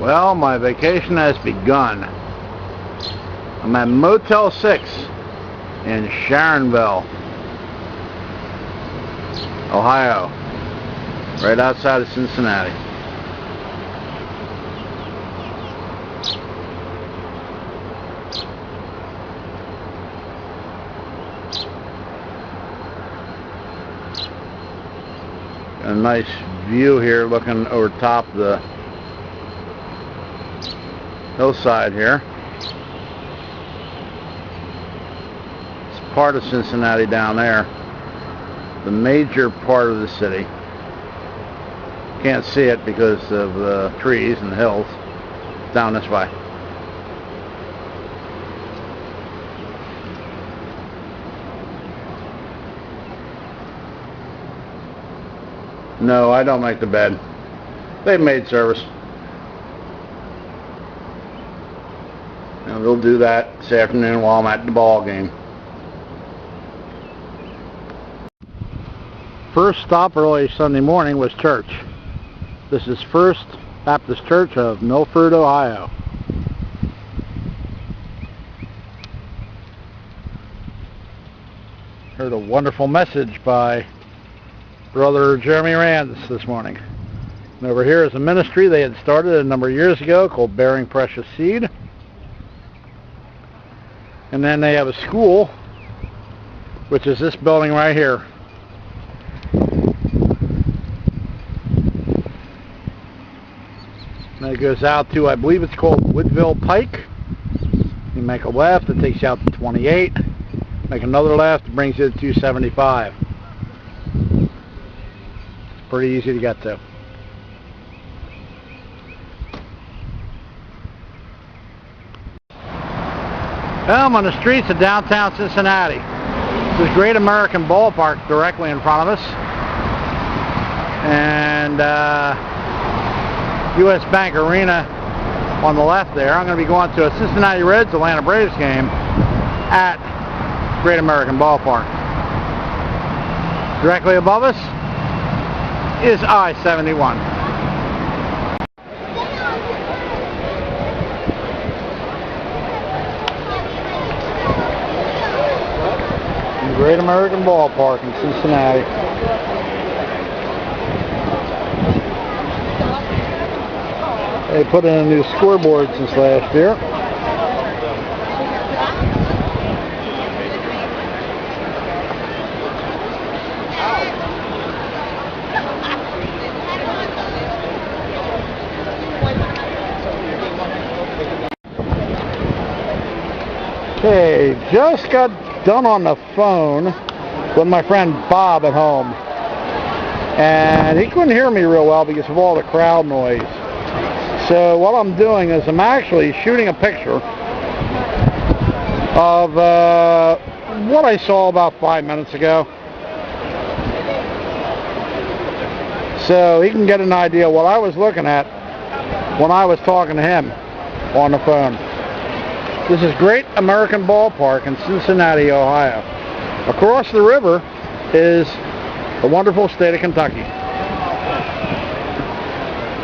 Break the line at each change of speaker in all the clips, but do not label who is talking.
Well, my vacation has begun. I'm at Motel 6 in Sharonville, Ohio, right outside of Cincinnati. A nice view here looking over top of the hillside here. It's part of Cincinnati down there, the major part of the city. Can't see it because of the trees and the hills. Down this way. No, I don't make the bed. They have maid service. And they'll do that this afternoon while I'm at the ball game. First stop early Sunday morning was church. This is First Baptist Church of Milford, Ohio. Heard a wonderful message by Brother Jeremy Rands this morning. And over here is a ministry they had started a number of years ago called Bearing Precious Seed. And then they have a school, which is this building right here. And it goes out to, I believe it's called Woodville Pike. You make a left, it takes you out to 28. Make another left, it brings you to 275. Pretty easy to get to. Well, I'm on the streets of downtown Cincinnati. There's Great American Ballpark directly in front of us. And U.S. Bank Arena on the left there. I'm going to be going to a Cincinnati Reds Atlanta Braves game at Great American Ballpark. Directly above us is I-71. Great American Ballpark in Cincinnati. They put in a new scoreboard since last year. Okay, just got done on the phone with my friend Bob at home, and he couldn't hear me real well because of all the crowd noise. So what I'm doing is I'm actually shooting a picture of what I saw about 5 minutes ago, so he can get an idea what I was looking at when I was talking to him on the phone. This is Great American Ballpark in Cincinnati, Ohio. Across the river is the wonderful state of Kentucky.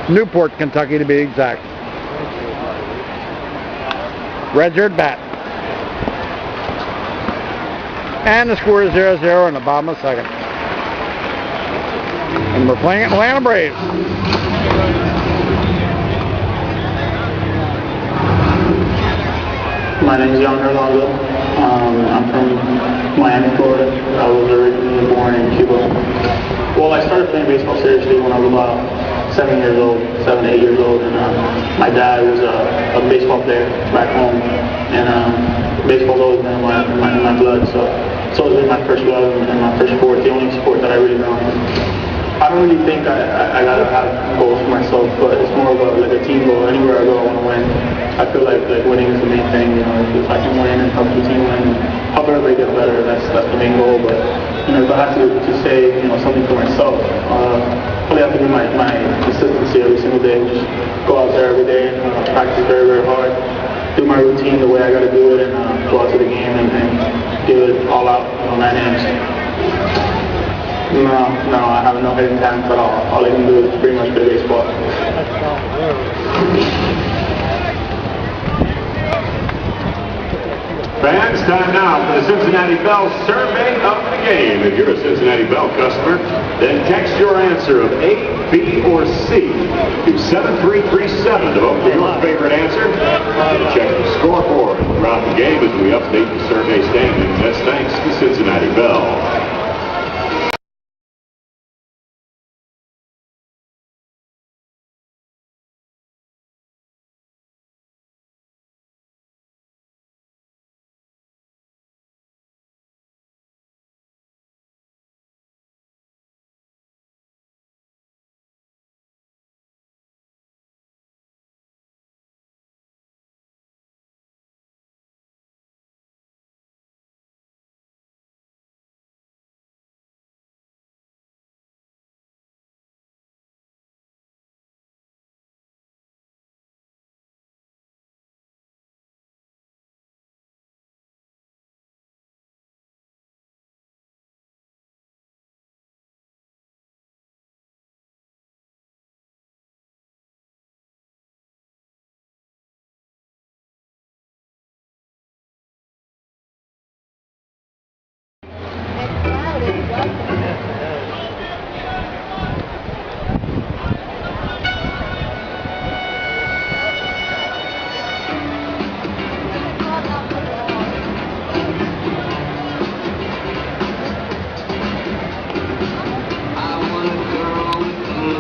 Newport, Kentucky to be exact. Reds are at bat. And the score is 0-0 in the bottom of the second. And we're playing Atlanta Braves.
My name is John Hernando. I'm from Miami, Florida. I was originally born in Cuba. Well, I started playing baseball seriously when I was about 7, 8 years old. And my dad was a baseball player back home. And baseball's always been in my blood. So it's always been my first love and my first sport, the only sport that I really know. I don't really think I gotta have goals for myself, but it's more of like a team goal. Anywhere I go, I want to win. I feel like winning is the main thing. You know, if I can win and help the team win, help everybody get better, that's the main goal. But you know, if I have to say something for myself, probably have to be my consistency every single day. Just go out there every day and practice very, very hard. Do my routine the way I gotta do it, and go out to the game and give it all out on 9 innings. No, I have no hidden talents at all. All I can do is pretty much play baseball.
It's time now for the Cincinnati Bell survey of the game. If you're a Cincinnati Bell customer, then text your answer of A, B, or C to 73337 to vote for your favorite answer. Check the scoreboard throughout the game as we update the survey standings. That's thanks to Cincinnati Bell.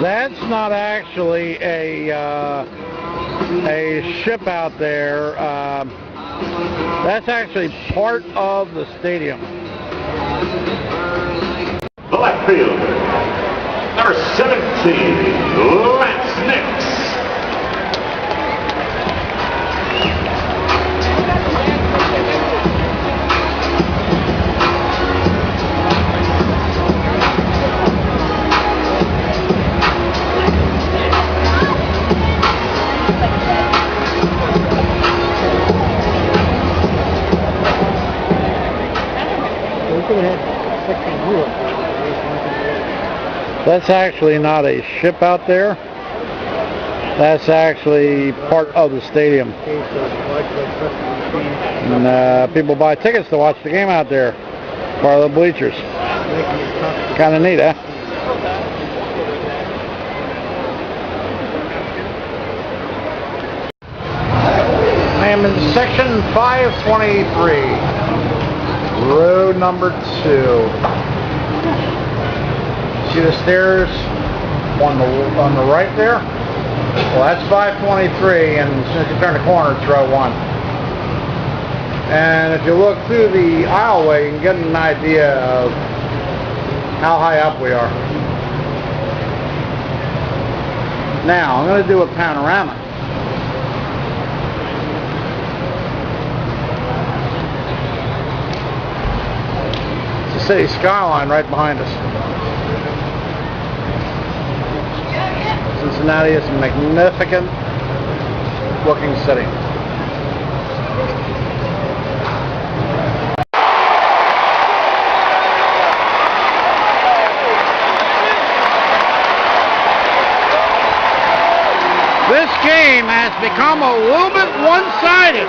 That's not actually a ship out there. That's actually part of the stadium.
The left fielder, number 17, Lance Nix.
That's actually not a ship out there. That's actually part of the stadium. And people buy tickets to watch the game out there. Part of the bleachers. Kind of neat, huh? I am in section 523. Row number 2. See the stairs on the right there? Well, that's 523, and as soon as you turn the corner, it's row 1. And if you look through the aisleway, you can get an idea of how high up we are. Now, I'm going to do a panorama. It's the city skyline right behind us. Cincinnati is a magnificent looking city. This game has become a little bit one-sided.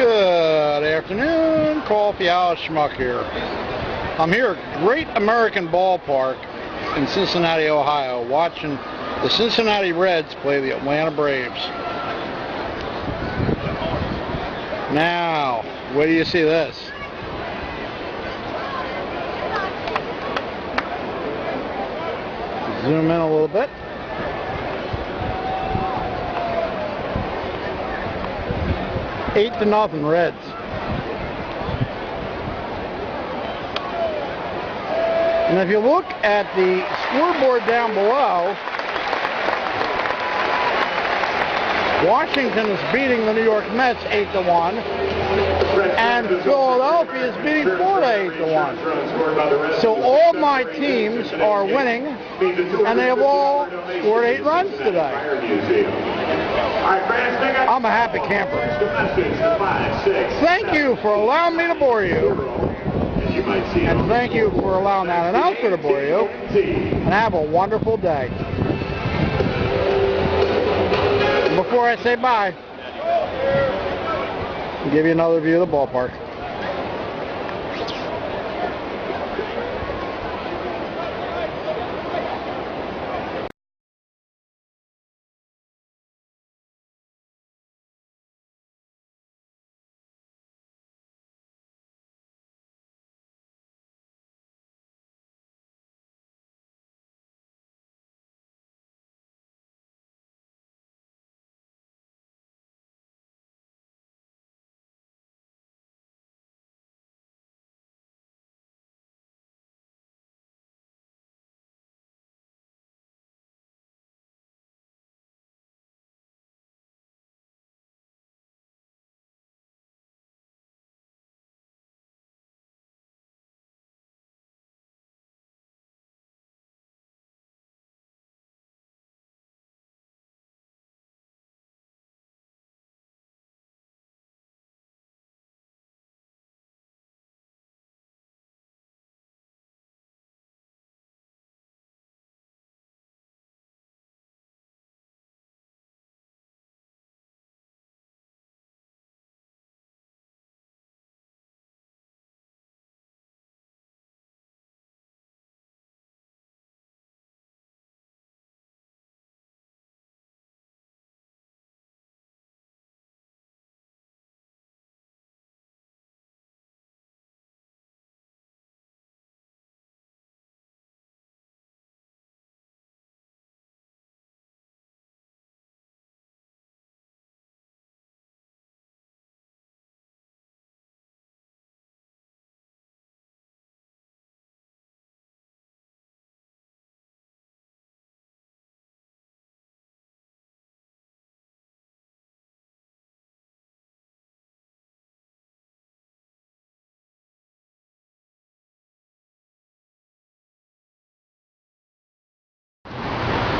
Good afternoon, Coffee House Schmuck here. I'm here at Great American Ballpark in Cincinnati, Ohio, watching the Cincinnati Reds play the Atlanta Braves. Now, where do you see this? Zoom in a little bit. 8-0 Reds. And if you look at the scoreboard down below, Washington is beating the New York Mets 8-1, and Philadelphia is beating Florida 8-1. So all my teams are winning, and they have all scored 8 runs today. I'm a happy camper. Thank you for allowing me to bore you. And thank you for allowing that announcer to bore you. And have a wonderful day. Before I say bye, I'll give you another view of the ballpark.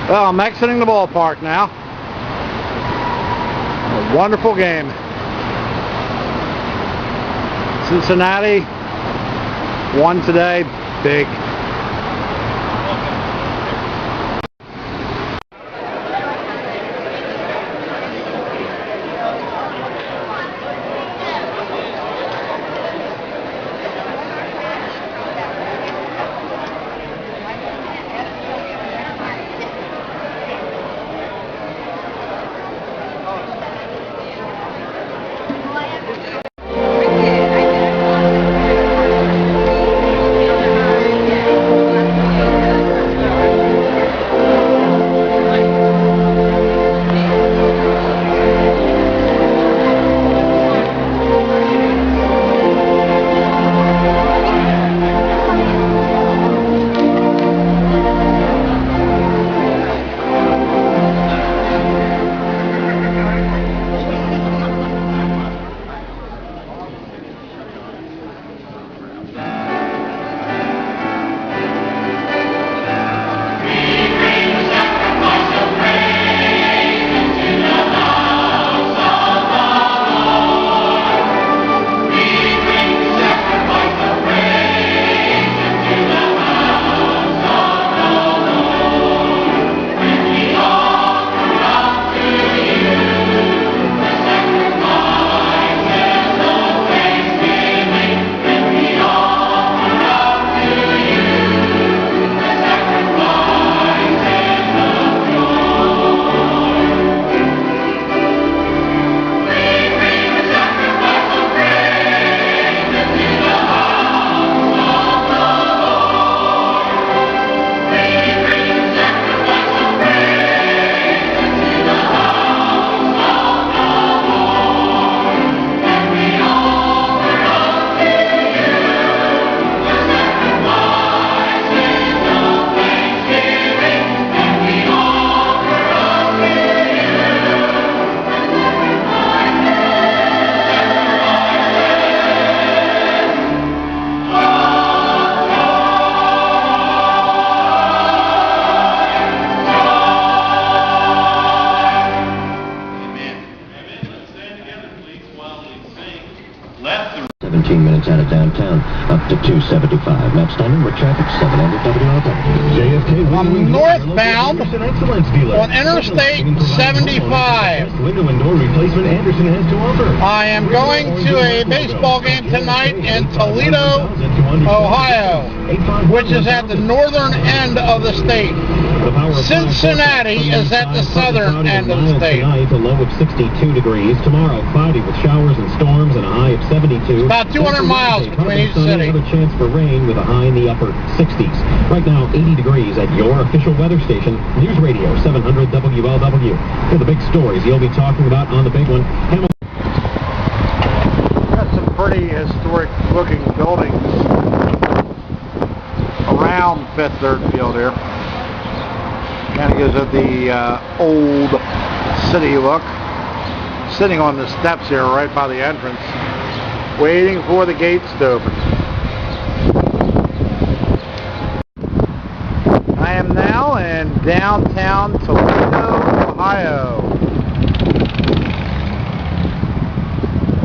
Well, I'm exiting the ballpark now. A wonderful game. Cincinnati won today, big.
out of downtown, up to 275. Map standard with traffic 700 WLW.
JFK.
I'm northbound on Interstate 75.
Window and door replacement Anderson has to offer.
I am going to a baseball game tonight in Toledo, Ohio, which is at the northern end of the state. Cincinnati is at the southern end of the state.
Tonight, a low of 62 degrees. Tomorrow, cloudy with showers and storms and a high of 72.
About 200 miles between each city.
Another chance for rain with a high in the upper 60s. Right now, 80 degrees at your official weather station, News Radio 700 WLW. Here are the big stories you'll be talking about on the big one.
Got some pretty historic looking buildings around Fifth Third Field here. Kind of gives it the old city look. Sitting on the steps here right by the entrance, waiting for the gates to open. I am now in downtown Toledo, Ohio.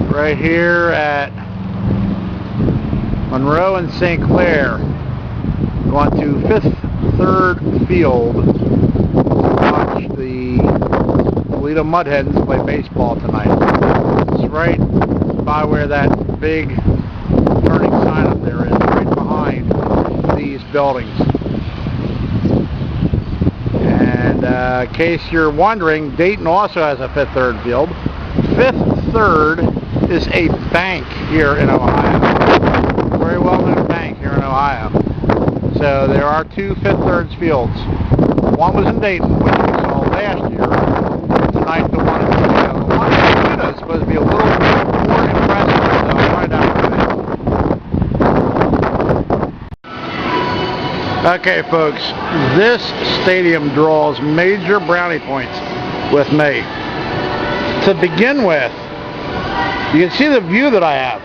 Right here at Monroe and St. Clair. Going to Fifth Third Field to watch the Toledo Mud Hens play baseball tonight. It's right by where that big turning sign up there is, right behind these buildings. And in case you're wondering, Dayton also has a Fifth Third Field. Fifth Third is a bank here in Ohio. Very well known bank here in Ohio. So there are two Fifth Third Fields. One was in Dayton, which we saw last year. Tonight the one in Toledo. The one in Toledo is supposed to be a little more impressive, so I'll find out in a minute. Okay folks, this stadium draws major brownie points with me. To begin with, you can see the view that I have.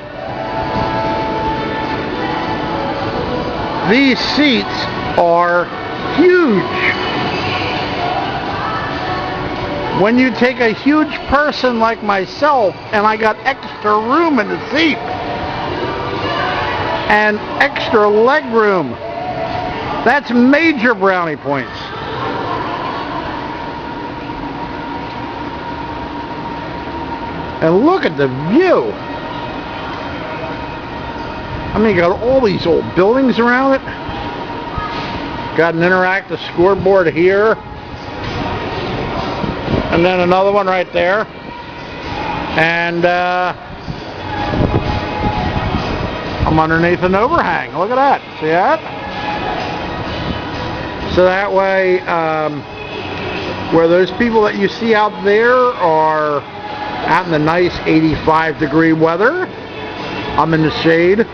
These seats are huge. When you take a huge person like myself and I got extra room in the seat and extra leg room, that's major brownie points. And look at the view. I mean, you got all these old buildings around it. Got an interactive scoreboard here. And then another one right there. And I'm underneath an overhang. Look at that. See that? So that way, where those people that you see out there are out in the nice 85-degree weather, I'm in the shade.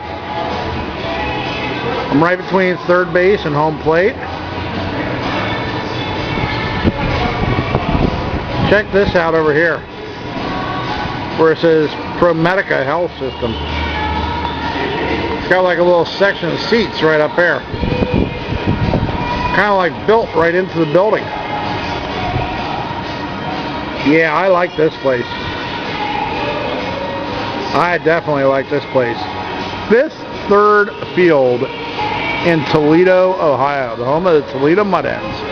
I'm right between third base and home plate. Check this out over here, where it says ProMedica Health System. It's got like a little section of seats right up there. Kind of like built right into the building. Yeah, I like this place. I definitely like this place. Fifth Third Field in Toledo, Ohio, the home of the Toledo Mud Hens.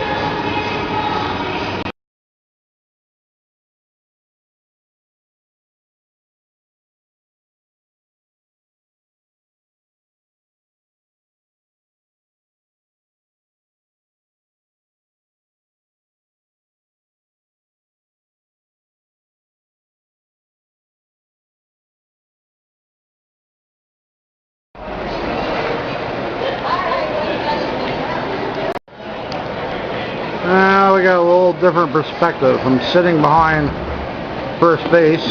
Now we got a little different perspective. I'm sitting behind first base.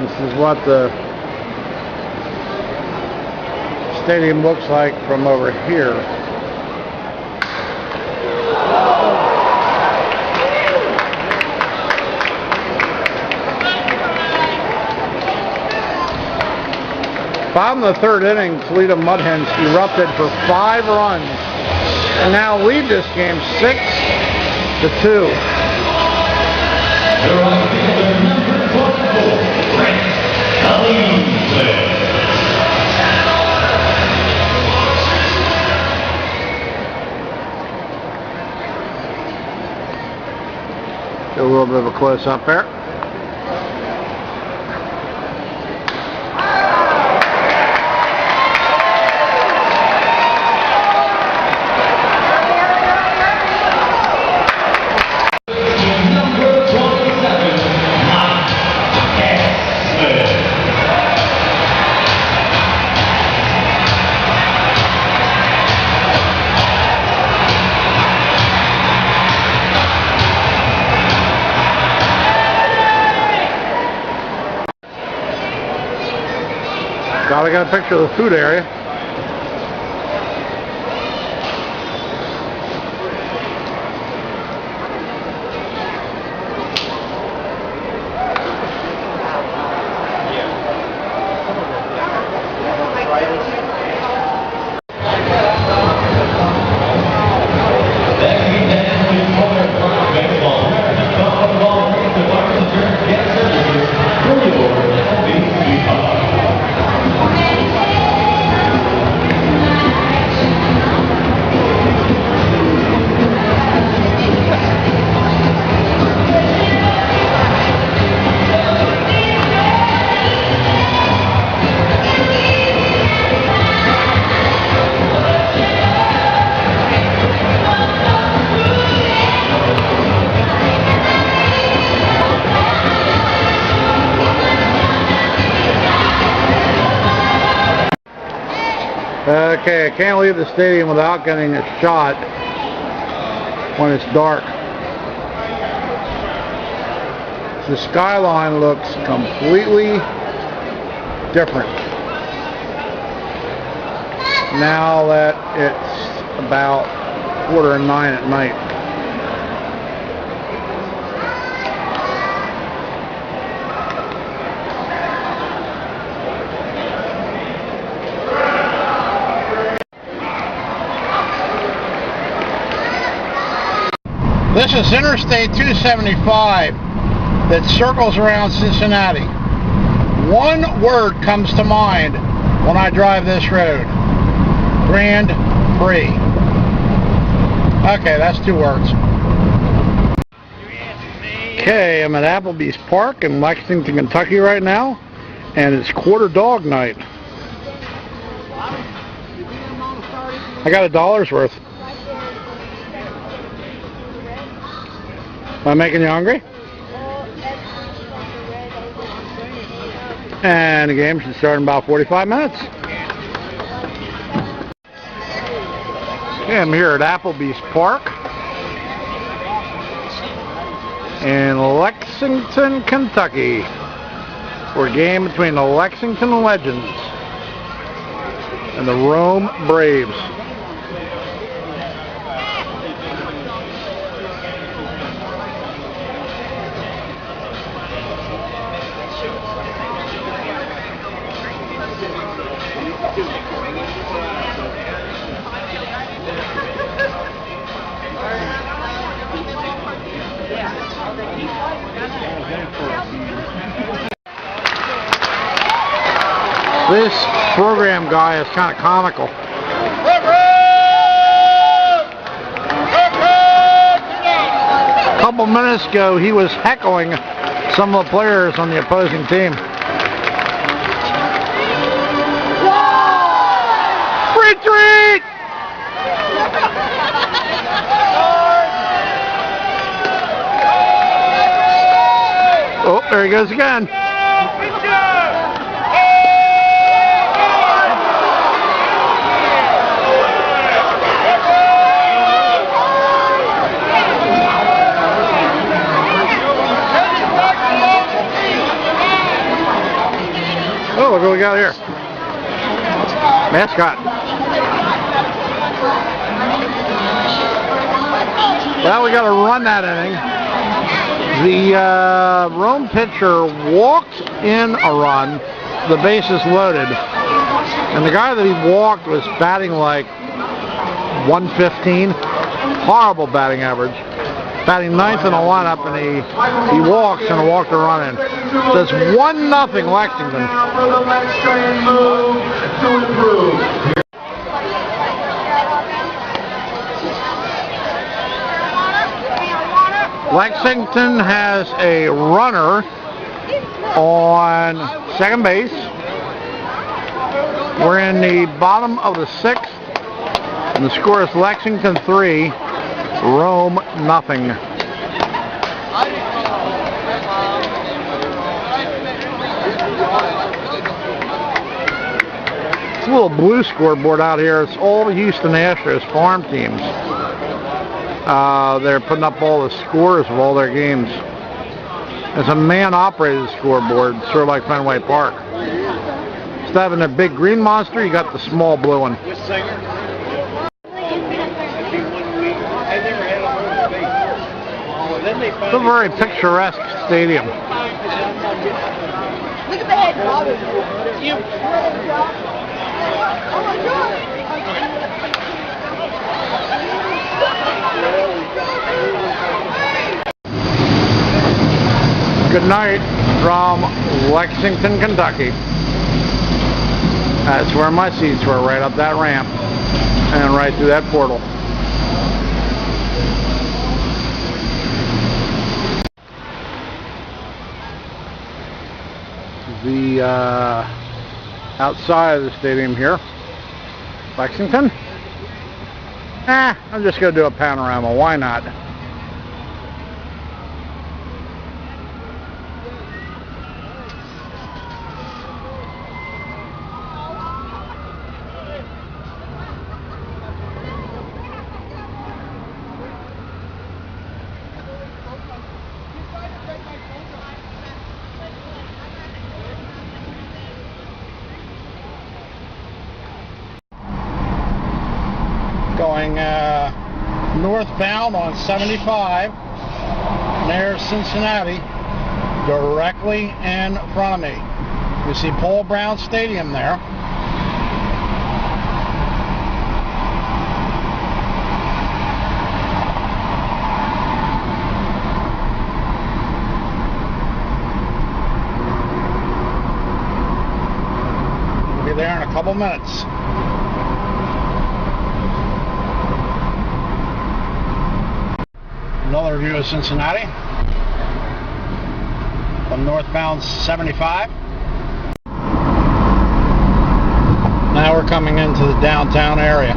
This is what the stadium looks like from over here. Bottom of the third inning, Toledo Mud Hens erupted for 5 runs and now lead this game 6-2. Do a little bit of a close-up there. Gotta get a picture of the food area. Okay, I can't leave the stadium without getting a shot when it's dark. The skyline looks completely different now that it's about 8:45 at night. This is Interstate 275 that circles around Cincinnati. One word comes to mind when I drive this road: Grand Prix. Okay, that's 2 words. Okay, I'm at Applebee's Park in Lexington, Kentucky right now, and it's quarter dog night. I got $1 worth. Am I making you hungry? And the game should start in about 45 minutes. Okay, I'm here at Applebee's Park in Lexington, Kentucky for a game between the Lexington Legends and the Rome Braves. This program guy is kind of comical. A couple minutes ago, he was heckling some of the players on the opposing team. Retreat! Oh, there he goes again. Oh, look what we got here. Mascot. Well, we got to run that inning. The Rome pitcher walked in a run, the bases loaded, and the guy that he walked was batting like 115. Horrible batting average. batting ninth in the lineup, and he walks in a walk to run in. So it's 1-0 Lexington.
For the Lex train move to improve.
Lexington has a runner on second base. We're in the bottom of the 6th, and the score is Lexington 3, Rome nothing. It's a little blue scoreboard out here. It's all the Houston Astros farm teams. They're putting up all the scores of all their games. It's a man-operated scoreboard, sort of like Fenway Park. Instead of having a big green monster, you got the small blue one. It's a very picturesque stadium.
Look at the head, Bob. Oh my God.
Good night from Lexington, Kentucky. That's where my seats were, right up that ramp and right through that portal. The outside of the stadium here, Lexington. I'm just going to do a panorama. Why not? Going northbound on 75, and there's Cincinnati directly in front of me. You see Paul Brown Stadium there. We'll be there in a couple minutes. Another view of Cincinnati from northbound 75. Now we're coming into the downtown area.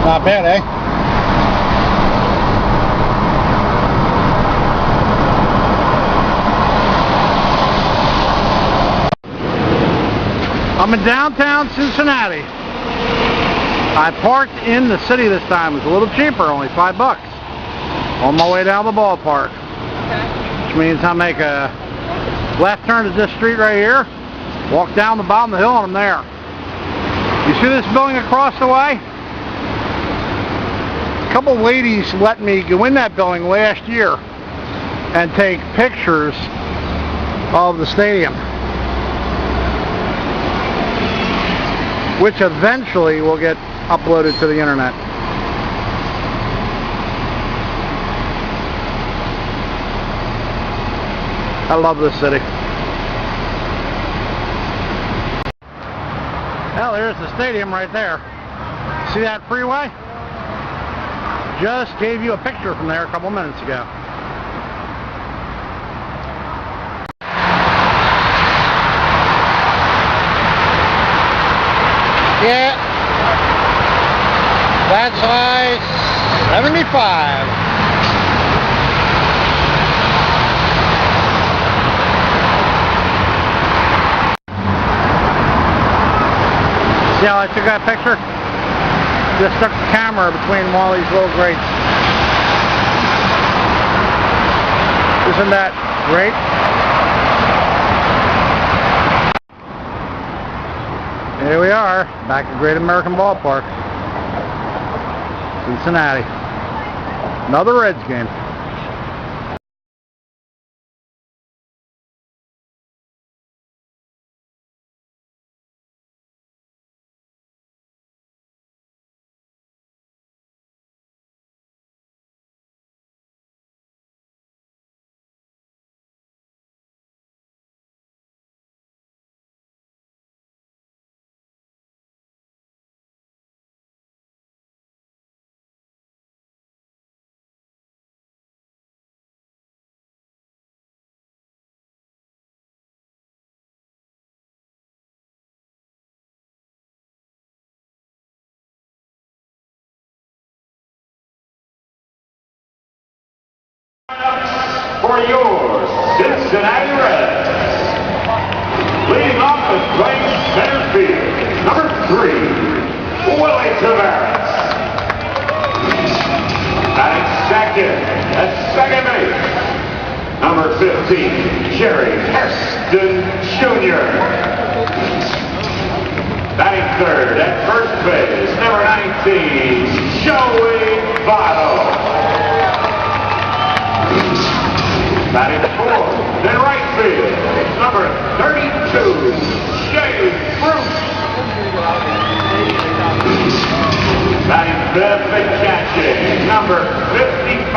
Not bad, eh? I'm in downtown Cincinnati. I parked in the city this time. It was a little cheaper, only $5. On my way down the ballpark. Which means I make a left turn to this street right here, walk down the bottom of the hill, and I'm there. You see this building across the way? A couple ladies let me go in that building last year and take pictures of the stadium, which eventually will get uploaded to the internet. I love this city. Well, there's the stadium right there. See that freeway? Just gave you a picture from there a couple minutes ago. Yeah, that's I-75. See how I took that picture? Just stuck the camera between one of these little grates. Isn't that great? Here we are, back at Great American Ballpark, Cincinnati. Another Reds game.
For your Cincinnati Reds, leading off the right center field, number 3, Willie Taveras. Batting second at second base, number 15, Jerry Hairston Jr. Batting third at first base, number 19, Joey Votto. Batting fourth, then right field, number 32, Jay Bruce. Batting fifth and catching, number 55,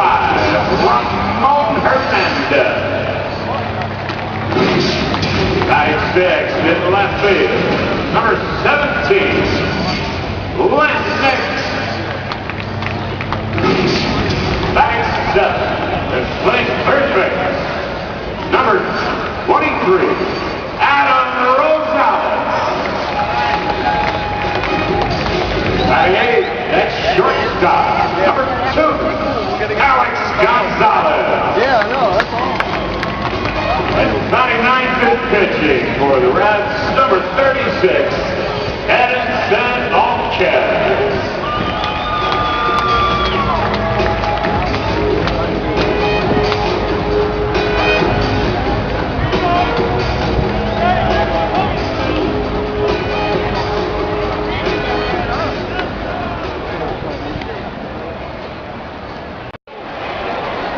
Ramon Hernandez. Batting sixth in left field, number 17, Lance Nix. Batting seventh and playing third base, number 23, Adam Rosales. Batting eighth at shortstop, number 2, Alex Gonzalez.
Yeah, I know, that's all.
And batting ninth and pitching for the Reds, number 36, Edinson Alquez.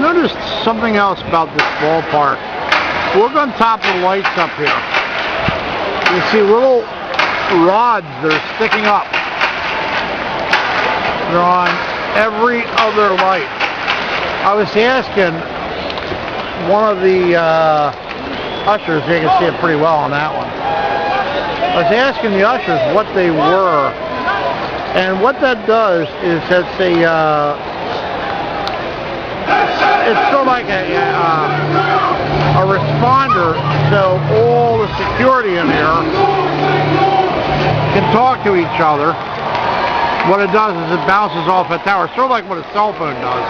Notice something else about this ballpark. Look on top of the lights up here. You see little rods that are sticking up. They're on every other light. I was asking one of the ushers, you can see it pretty well on that one. I was asking the ushers what they were. And what that does is that's it's sort of like a responder, so all the security in here can talk to each other. What it does is it bounces off a tower, sort of like what a cell phone does,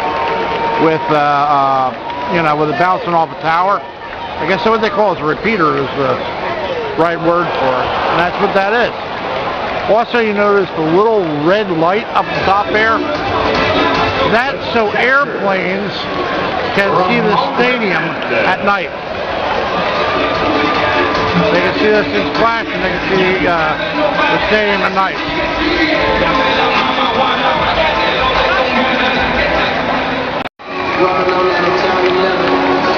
with with it bouncing off a tower. I guess what they call it is a repeater is the right word for it, and that's what that is. Also, you notice the little red light up the top there. That's so airplanes can see the stadium at night. They can see this thing flashing. They can see the stadium at night.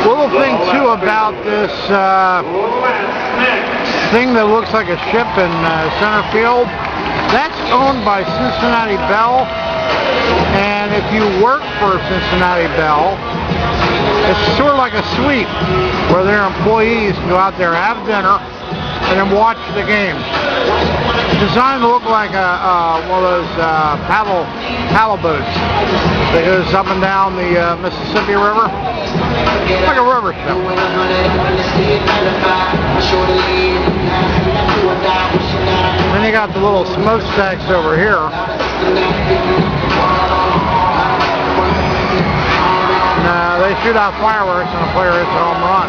Little thing too about this thing that looks like a ship in center field. That's owned by Cincinnati Bell. And if you work for Cincinnati Bell, it's sort of like a suite where their employees can go out there, have dinner, and then watch the games. It's designed to look like one of those paddle boats that goes up and down the Mississippi River. It's like a river ship. Then you got the little smokestacks over here. Now they shoot out fireworks and a player hits a home run.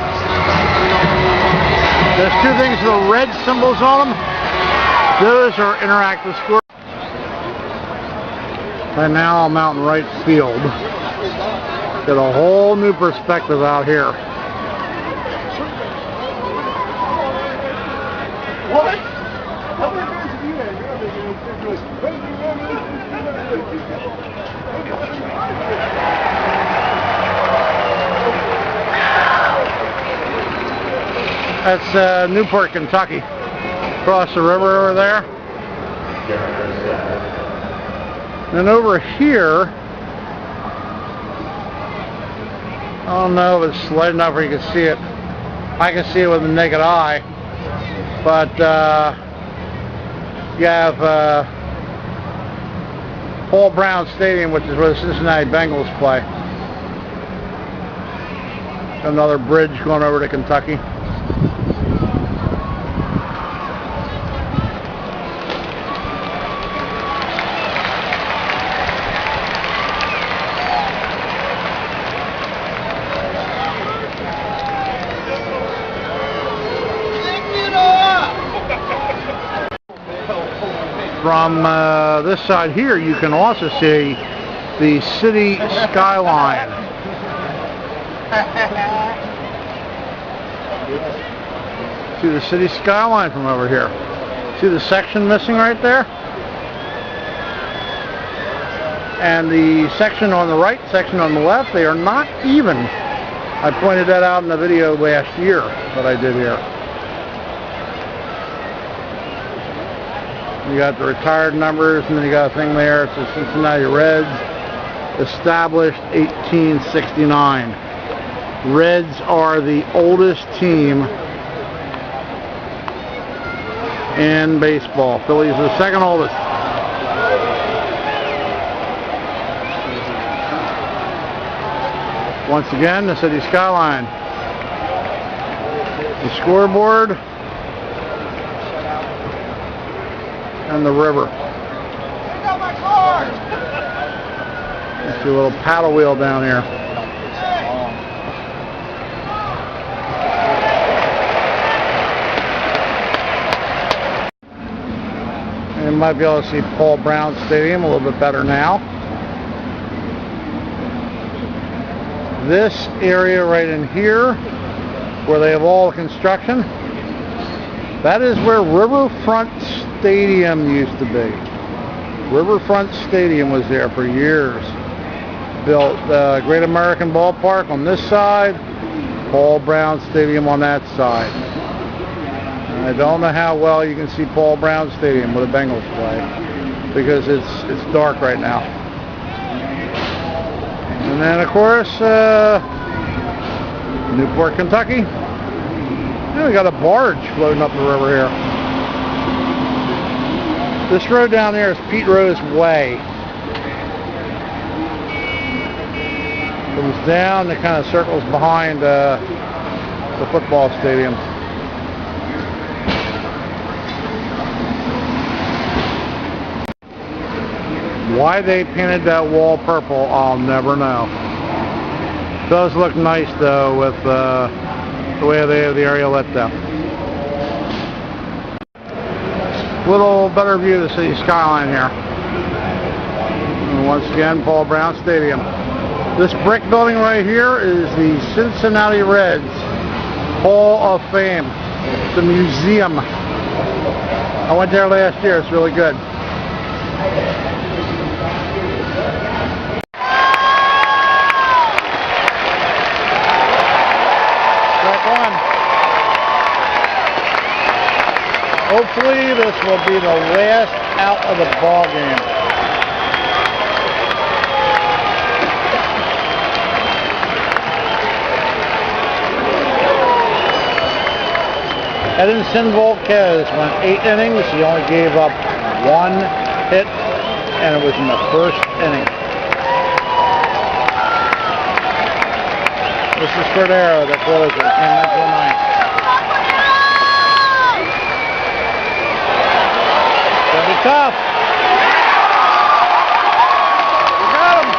There's two things with the red symbols on them. Those are interactive scores. And now I'm out in right field. Got a whole new perspective out here.
What? How many guys have you
That's Newport, Kentucky. Across the river over there. And over here, I don't know if it's light enough where you can see it. I can see it with the naked eye. But you have Paul Brown Stadium, which is where the Cincinnati Bengals play. Another bridge going over to Kentucky. From this side here, you can also see the city skyline. See the city skyline from over here. See the section missing right there? And the section on the right, section on the left, they are not even. I pointed that out in the video last year that I did here. You got the retired numbers, and then you got a thing there. It's the Cincinnati Reds, established 1869. Reds are the oldest team in baseball. Phillies are the second oldest. Once again, the city skyline. The scoreboard. And the river.
Pick up my car!
You see a little paddle wheel down here. And you might be able to see Paul Brown Stadium a little bit better now. This area right in here, where they have all the construction, that is where Riverfront Stadium used to be. Riverfront Stadium was there for years. Built Great American Ballpark on this side, Paul Brown Stadium on that side. And I don't know how well you can see Paul Brown Stadium where the Bengals play, because it's dark right now. And then of course, Newport, Kentucky. And we got a barge floating up the river here. This road down there is Pete Rose Way. It comes down, it kind of circles behind the football stadium. Why they painted that wall purple, I'll never know. It does look nice though with the way they have the area lit though. Little better view of the city skyline here. And once again, Paul Brown Stadium. This brick building right here is the Cincinnati Reds Hall of Fame. It's a museum. I went there last year. It's really good. Hopefully this will be the last out of the ball game. Edinson Volquez went 8 innings. He only gave up 1 hit, and it was in the first inning. This is Cordero, the closer. Came into the ninth. Gonna be tough. We got him.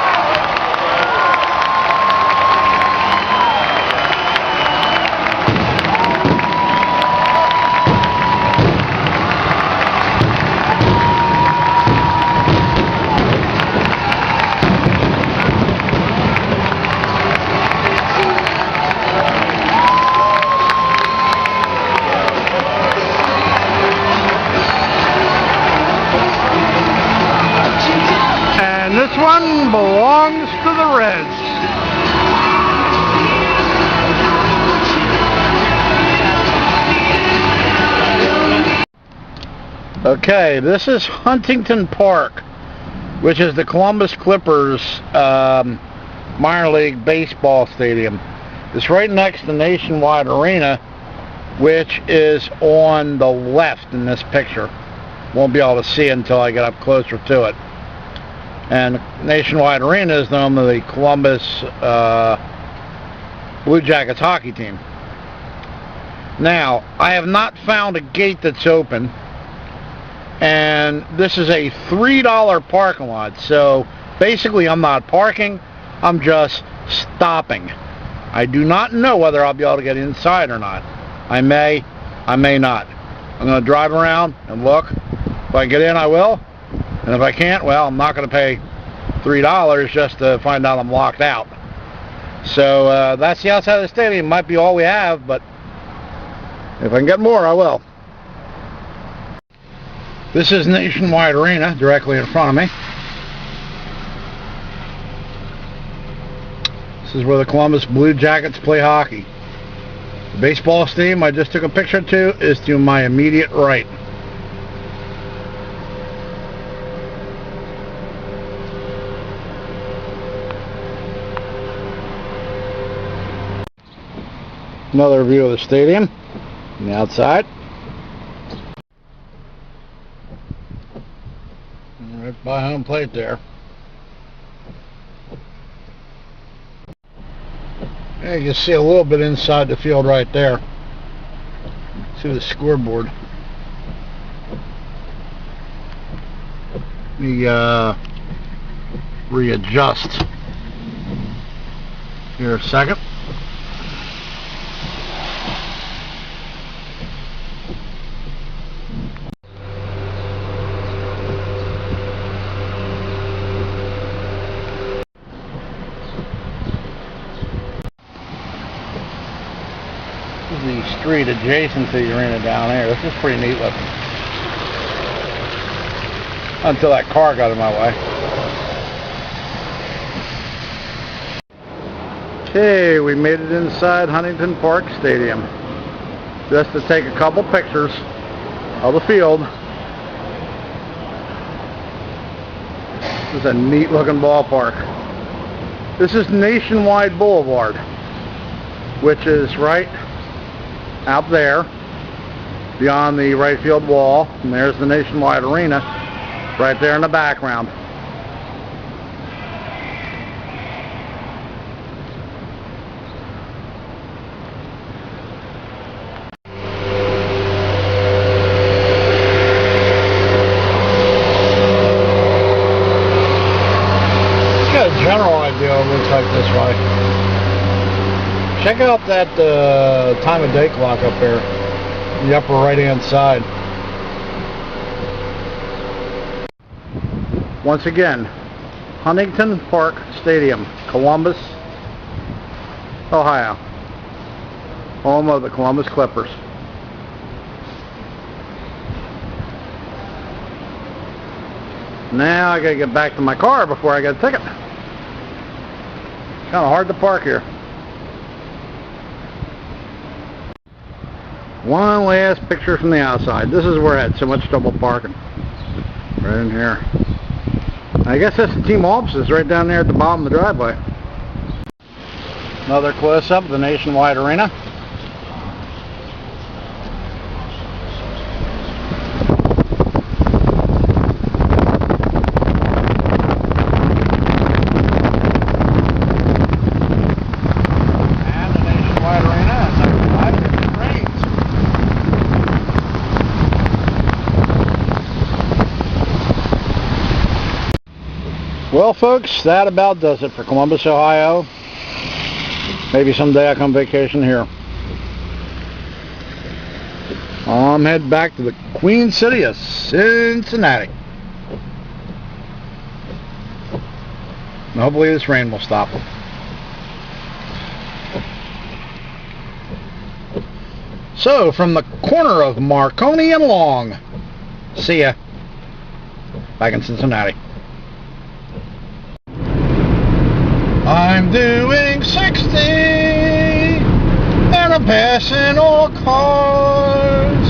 This one belongs to the Reds. Okay, this is Huntington Park, which is the Columbus Clippers minor league baseball stadium. It's right next to Nationwide Arena, which is on the left in this picture. Won't be able to see it until I get up closer to it. And Nationwide Arena is the home of the Columbus Blue Jackets hockey team. Now, I have not found a gate that's open, and this is a $3 parking lot, so basically I'm not parking, I'm just stopping. I do not know whether I'll be able to get inside or not. I may not. I'm going to drive around and look. If I get in, I will, and if I can't, well, I'm not going to pay $3 just to find out I'm locked out. So that's the outside of the stadium. Might be all we have, but if I can get more, I will. This is Nationwide Arena, directly in front of me. This is where the Columbus Blue Jackets play hockey. The baseball stadium I just took a picture to is to my immediate right. Another view of the stadium from the outside. Right by home plate there. Yeah, you can see a little bit inside the field right there. See the scoreboard. Let me readjust here a second. The street adjacent to the arena down there. This is pretty neat looking. Until that car got in my way. Okay, we made it inside Huntington Park Stadium. Just to take a couple pictures of the field. This is a neat looking ballpark. This is Nationwide Boulevard, which is right out there beyond the right field wall, and there's the Nationwide Arena right there in the background. Just got a general idea of what it looks like this way. Check out that time of day clock up there in the upper right hand side. Once again, Huntington Park Stadium, Columbus, Ohio, home of the Columbus Clippers. Now I gotta get back to my car before I get a ticket. Kind of hard to park here. One last picture from the outside. This is where I had so much trouble parking. Right in here. I guess that's the team offices right down there at the bottom of the driveway. Another close-up of the Nationwide Arena. Well, folks, that about does it for Columbus, Ohio. Maybe someday I'll come vacation here. I'm heading back to the Queen City of Cincinnati. And hopefully this rain will stop. So, from the corner of Marconi and Long, see ya back in Cincinnati. I'm doing 60 and I'm passing all cars.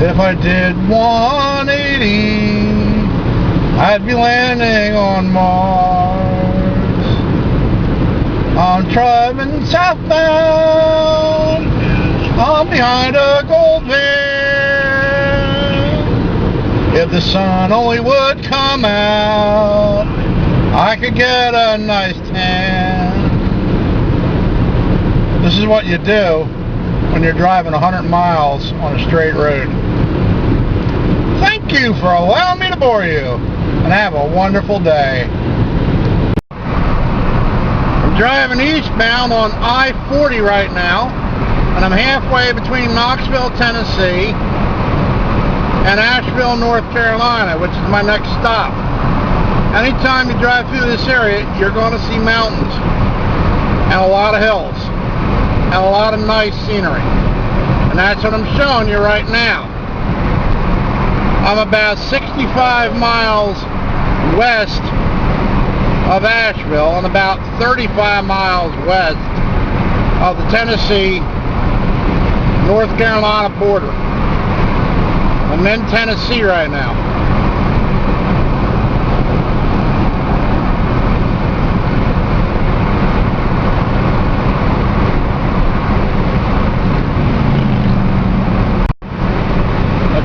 If I did 180, I'd be landing on Mars. I'm driving southbound, I'm behind a gold van. If the sun only would come out, I could get a nice tan. This is what you do when you're driving 100 miles on a straight road. Thank you for allowing me to bore you, and have a wonderful day. I'm driving eastbound on I-40 right now, and I'm halfway between Knoxville, Tennessee, and Asheville, North Carolina, which is my next stop. Anytime you drive through this area, you're going to see mountains, and a lot of hills, and a lot of nice scenery. And that's what I'm showing you right now. I'm about 65 miles west of Asheville and about 35 miles west of the Tennessee, North Carolina border. I'm in Tennessee right now.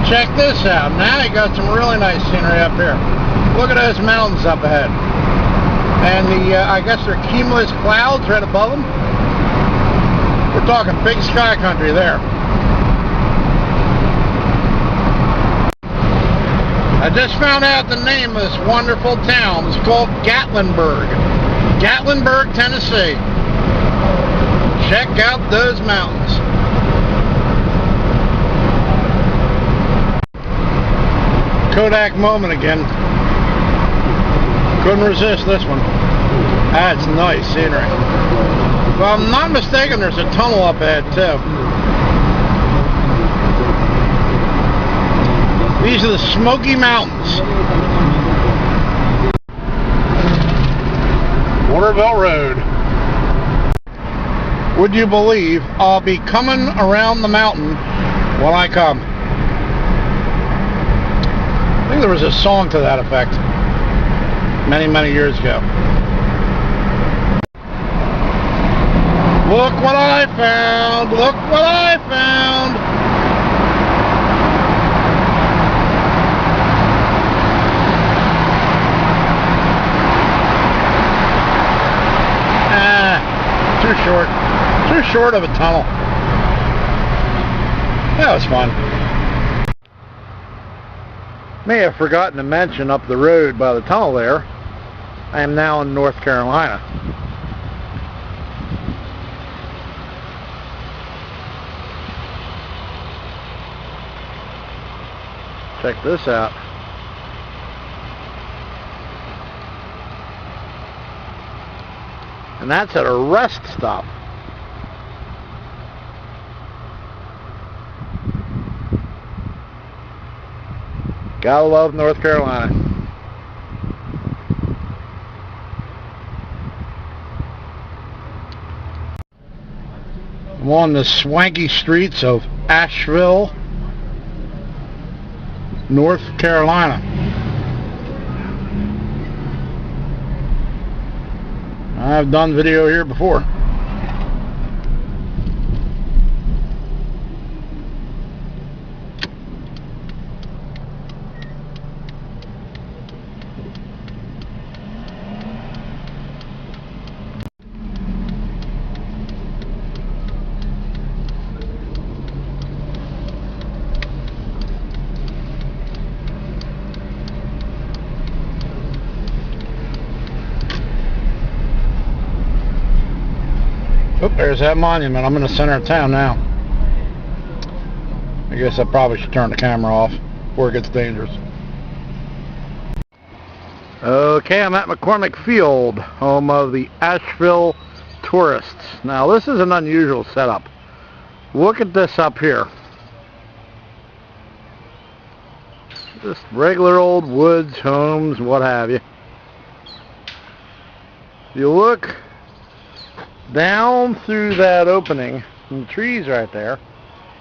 Check this out. Now you got some really nice scenery up here. Look at those mountains up ahead. And I guess they're cumulus clouds right above them. We're talking big sky country there. I just found out the name of this wonderful town. It's called Gatlinburg. Gatlinburg, Tennessee. Check out those mountains. Kodak moment again. Couldn't resist this one. That's nice scenery. If I'm not mistaken, there's a tunnel up ahead too. These are the Smoky Mountains. Waterville Road. Would you believe I'll be coming around the mountain when I come? I think there was a song to that effect many, many years ago. Look what I found! Look what I found! Too short. Too short of a tunnel. That was fun. May have forgotten to mention up the road by the tunnel there, I am now in North Carolina. Check this out. And that's at a rest stop. Gotta love North Carolina. I'm on the swanky streets of Asheville, North Carolina. I've done video here before. Oop, there's that monument. I'm in the center of town now. I guess I probably should turn the camera off before it gets dangerous. Okay, I'm at McCormick Field, home of the Asheville Tourists. Now, this is an unusual setup. Look at this up here. Just regular old woods, homes, what have you. You look down through that opening, and the trees right there,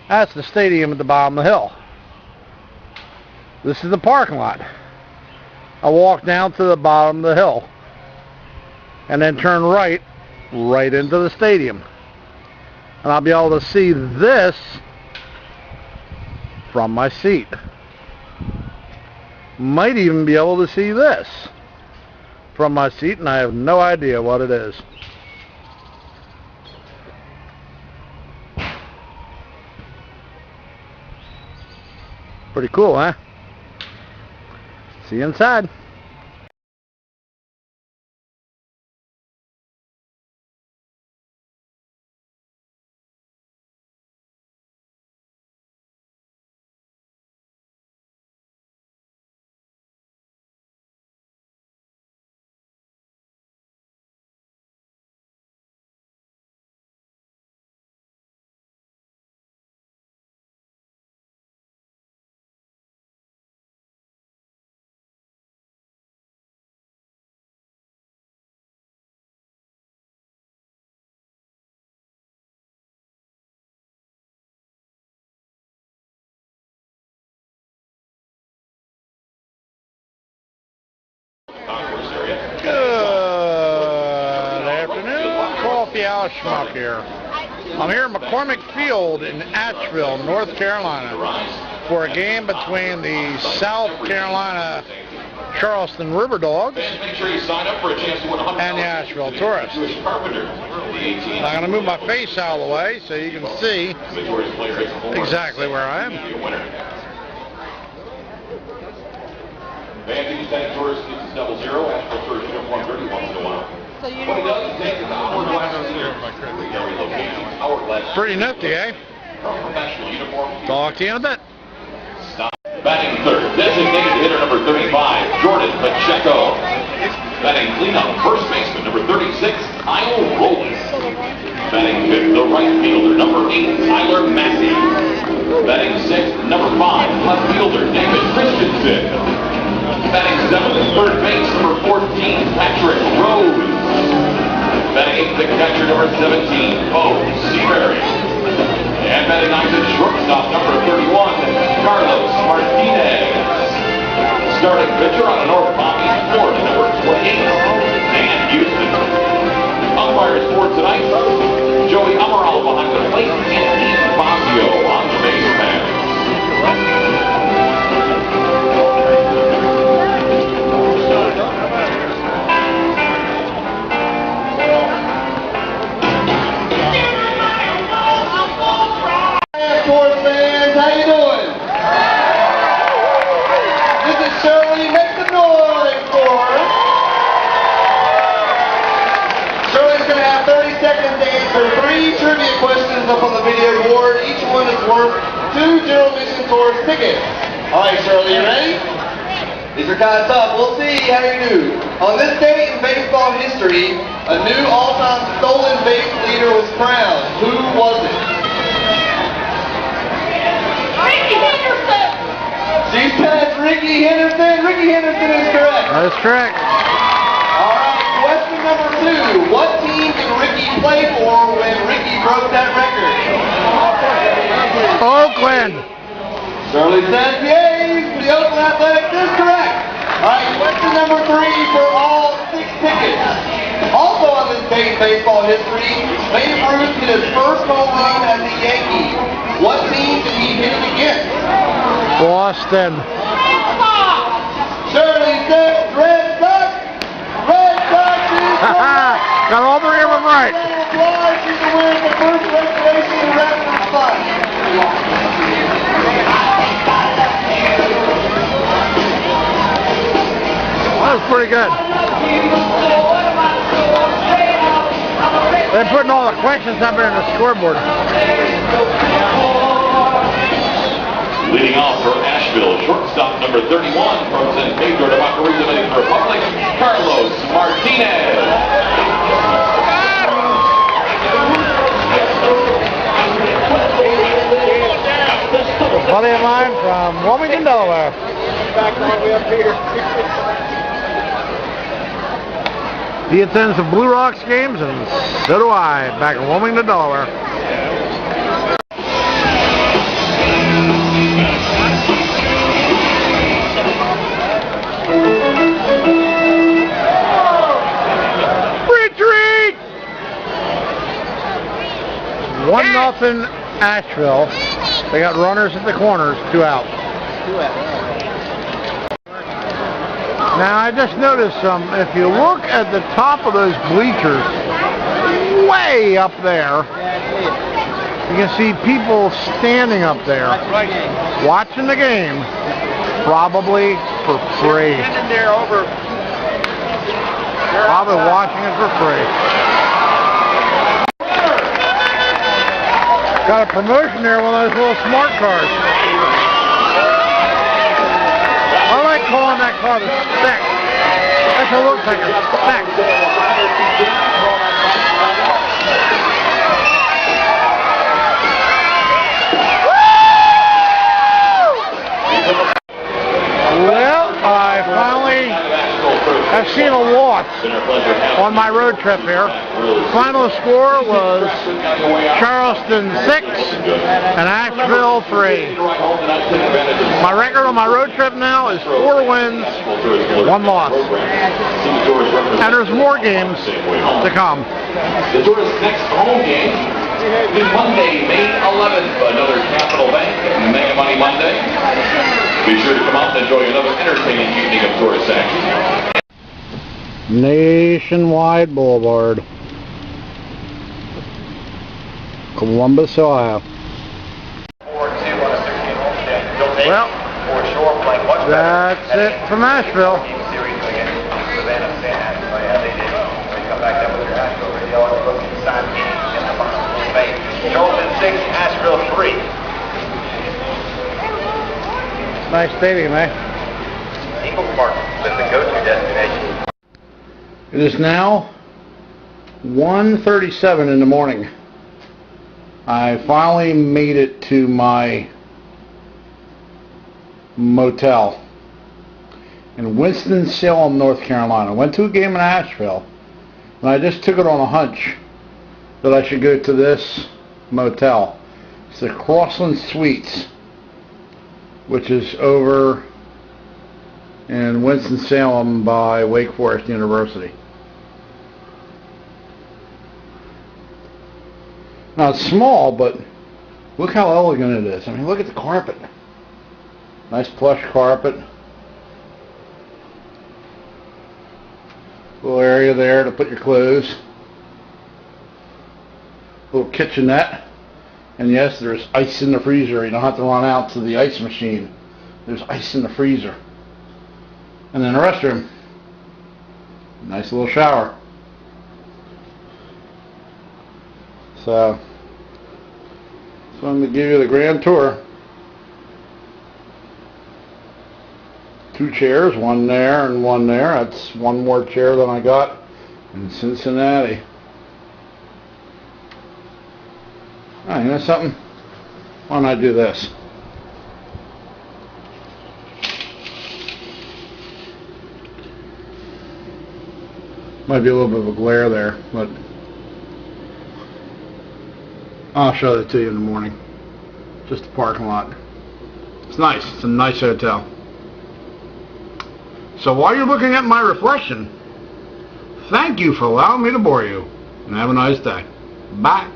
that's the stadium at the bottom of the hill. This is the parking lot. I walk down to the bottom of the hill and then turn right into the stadium. And I'll be able to see this from my seat. Might even be able to see this from my seat, and I have no idea what it is. Pretty cool, huh? See you inside. Good afternoon, Coffee House Schmuck here. I'm here at McCormick Field in Asheville, North Carolina, for a game between the South Carolina Charleston River Dogs and the Asheville Tourists. I'm going to move my face out of the way so you can see exactly where I am.
Van Standing Tourist keeps it 0-0. Asheville Tourist uniform 30 once in a while. What he does is take the hourglass hourglass.
Pretty nifty, eh?
Professional uniform.
Talk to you in a bit.
Stop. Batting third, designated hitter number 35, Jordan Pacheco. Batting cleanup, first baseman number 36, Kyle Rowland. Batting fifth, the right fielder number 8, Tyler Massey. Batting sixth, number 5, left fielder David Christensen. Batting seventh, third base number 14, Patrick Rose. Batting eighth, the catcher number 17, Bo Seabury. And batting ninth at shortstop number 31, Carlos Martinez. Starting pitcher on a North Palm Beach, Florida, number 28, Dan Houston. Umpires for tonight, Joey Amaral behind the plate and Ian Fazio on the base path.
Sports fans, how you doing? This is Shirley. Make some noise for her. Shirley's going to have 30 seconds to answer 3 trivia questions up on the video board. Each one is worth 2 General Mission Tours tickets. All right, Shirley, you ready? These are kind of tough. We'll see how you do. On this date in baseball history, a new all-time stolen base leader was crowned. Who was it?
Ricky Henderson!
She says Ricky Henderson. Ricky Henderson is correct.
That is correct.
All right, question number 2. What team did Ricky play for when Ricky broke that record?
Oakland.
Shirley says the A's. The Oakland Athletics is correct. All right, question number 3 for all 6 tickets. Also on this date in baseball history, Babe Ruth hit his first home run as a Yankee. What team did he hit it against?
Boston.
Shirley says Red Sox. Red Sox is correct.
Got all 3 of them right.
She's the winner of the first recreation and Raptors fun.
That was pretty good. They're putting all the questions up there in the scoreboard.
Leading off for Asheville, shortstop number 31 from San Pedro de Macorís, Dominican Republic, Carlos Martinez.
A buddy of mine from Wilmington, Delaware.
Back all the way up here.
He attends the Blue Rocks games, and so do I, back in Wilmington, Delaware. in Asheville. They got runners at the corners, 2 out. Now I just noticed if you look at the top of those bleachers, way up there, you can see people standing up there, watching the game, probably for free. Probably watching it for free. Got a promotion there, one of those little smart cars. I like calling that car the Spec. That's what it looks like, a Spec. Well, I finally have seen a lot on my road trip here. Final score was Charleston 6 and Asheville 3. My record on my road trip now is 4 wins, 1 loss. And there's more games to come.
The tourist's next home game is Monday, May 11th, another Capital Bank Mega Money Monday. Be sure to come out and enjoy another entertaining evening of tourist action.
Nationwide Boulevard, Columbus, Ohio. Well, that's it from Asheville.
Charleston 6, Asheville 3.
Nice stadium, eh?
Eagle Park is the go-to destination.
It is now 1:37 in the morning. I finally made it to my motel in Winston-Salem, North Carolina. I went to a game in Asheville, and I just took it on a hunch that I should go to this motel. It's the Crossland Suites, which is over in Winston-Salem by Wake Forest University. Now it's small, but look how elegant it is. I mean, look at the carpet. Nice plush carpet. Little area there to put your clothes. Little kitchenette. And yes, there's ice in the freezer. You don't have to run out to the ice machine. There's ice in the freezer. And then the restroom. Nice little shower. So I'm going to give you the grand tour. 2 chairs, one there and one there. That's 1 more chair than I got in Cincinnati. Oh, you know something? Why don't I do this? Might be a little bit of a glare there, but I'll show that to you in the morning. Just the parking lot. It's nice. It's a nice hotel. So while you're looking at my reflection, thank you for allowing me to bore you, and have a nice day. Bye.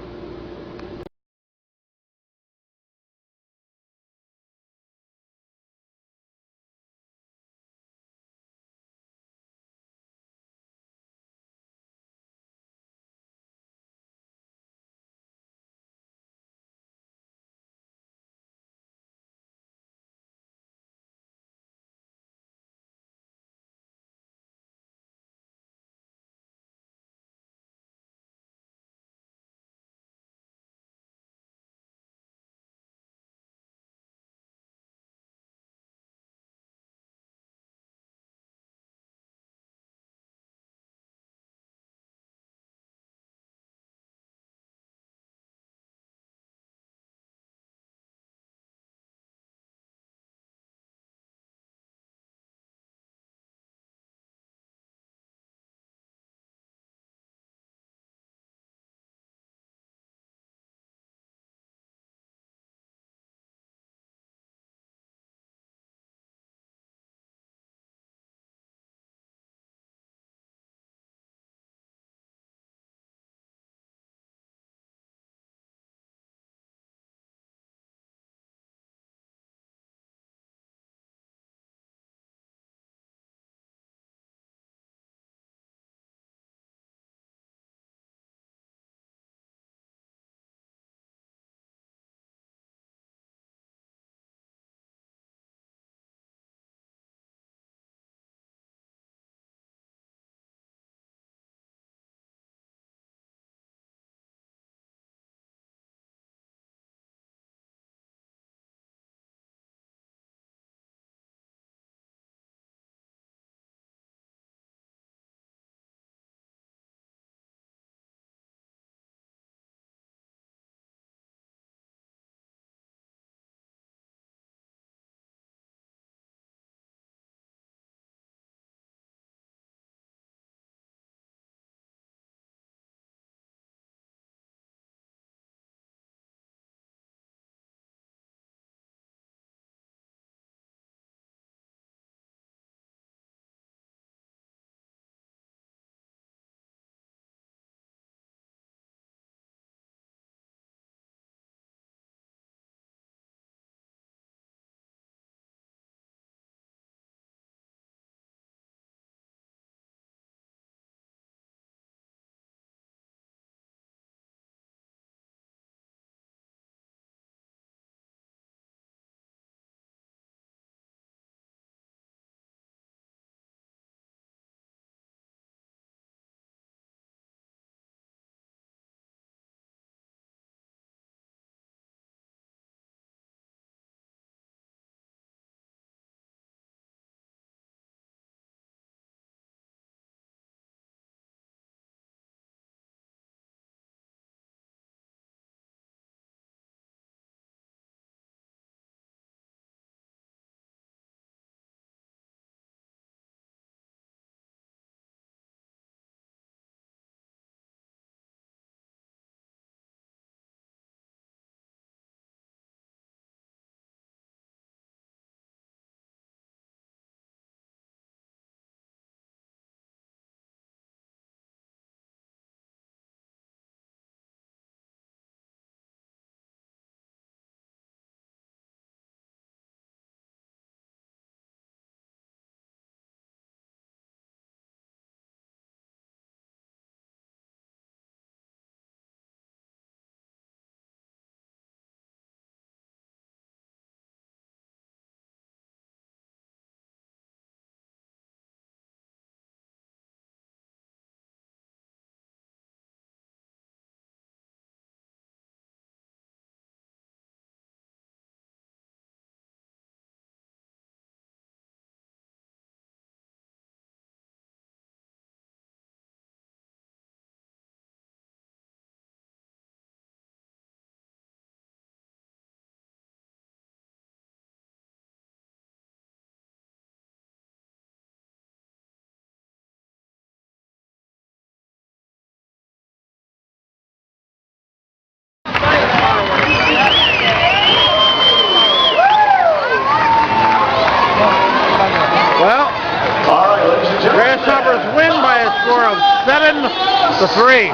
the 3.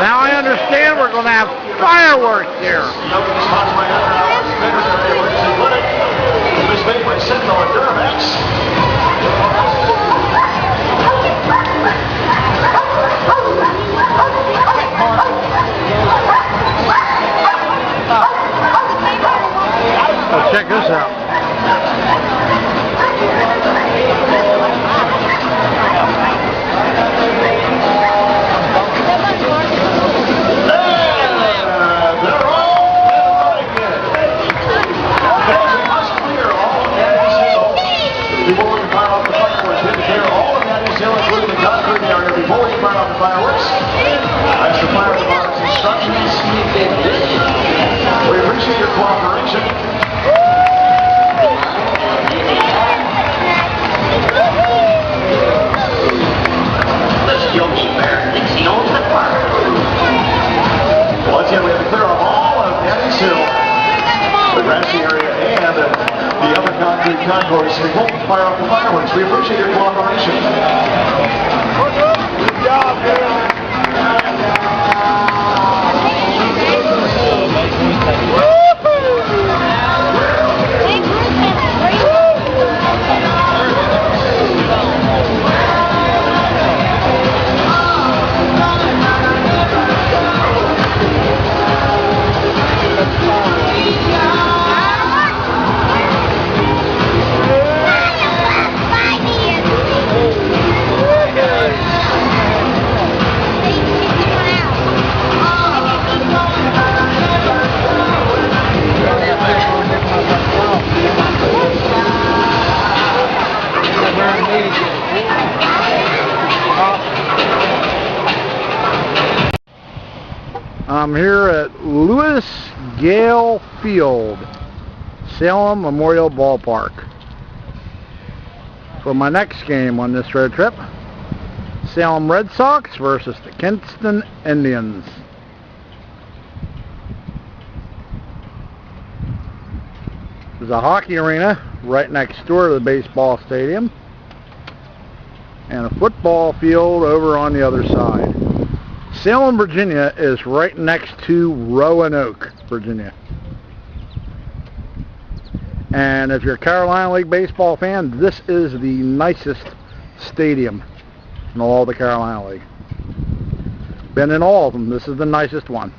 Now I understand we're going to have fireworks here. Oh, check this out.
Before we fire off the fireworks, we have to clear all of that hill, including the concrete area, before we fire off the fireworks. That's the fire department's instructions. We appreciate your cooperation. Once again, we have to clear off all of Daddy's Hill, the grassy area, and the other concrete concourse. We hope to fire off the fireworks. We appreciate your cooperation. Good job, man.
I'm here at Lewis Gale Field, Salem Memorial Ballpark, for my next game on this road trip. Salem Red Sox versus the Kinston Indians. There's a hockey arena right next door to the baseball stadium, and a football field over on the other side. Salem, Virginia is right next to Roanoke, Virginia. And if you're a Carolina League baseball fan, this is the nicest stadium in all the Carolina League. Been in all of them. This is the nicest one.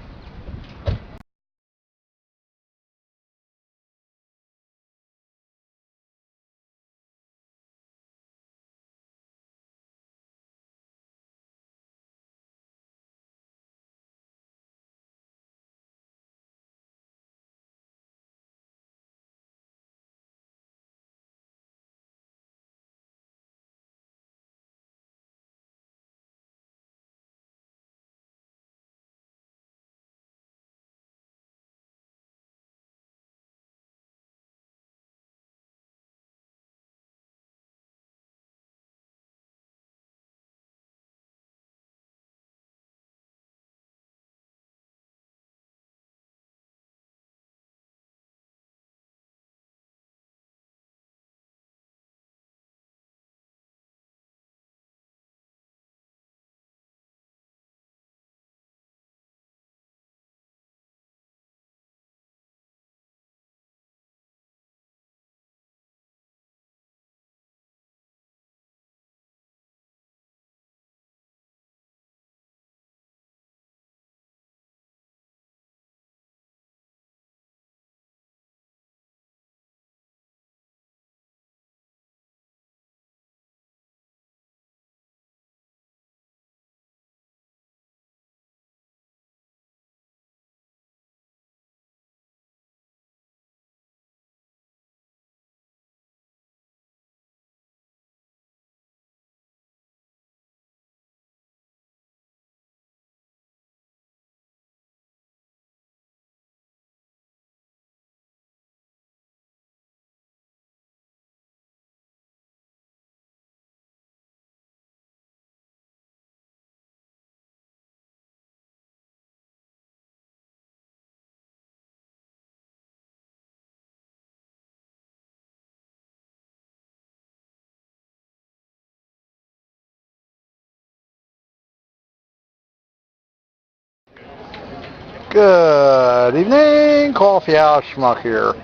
Good evening, Coffee House Schmuck here.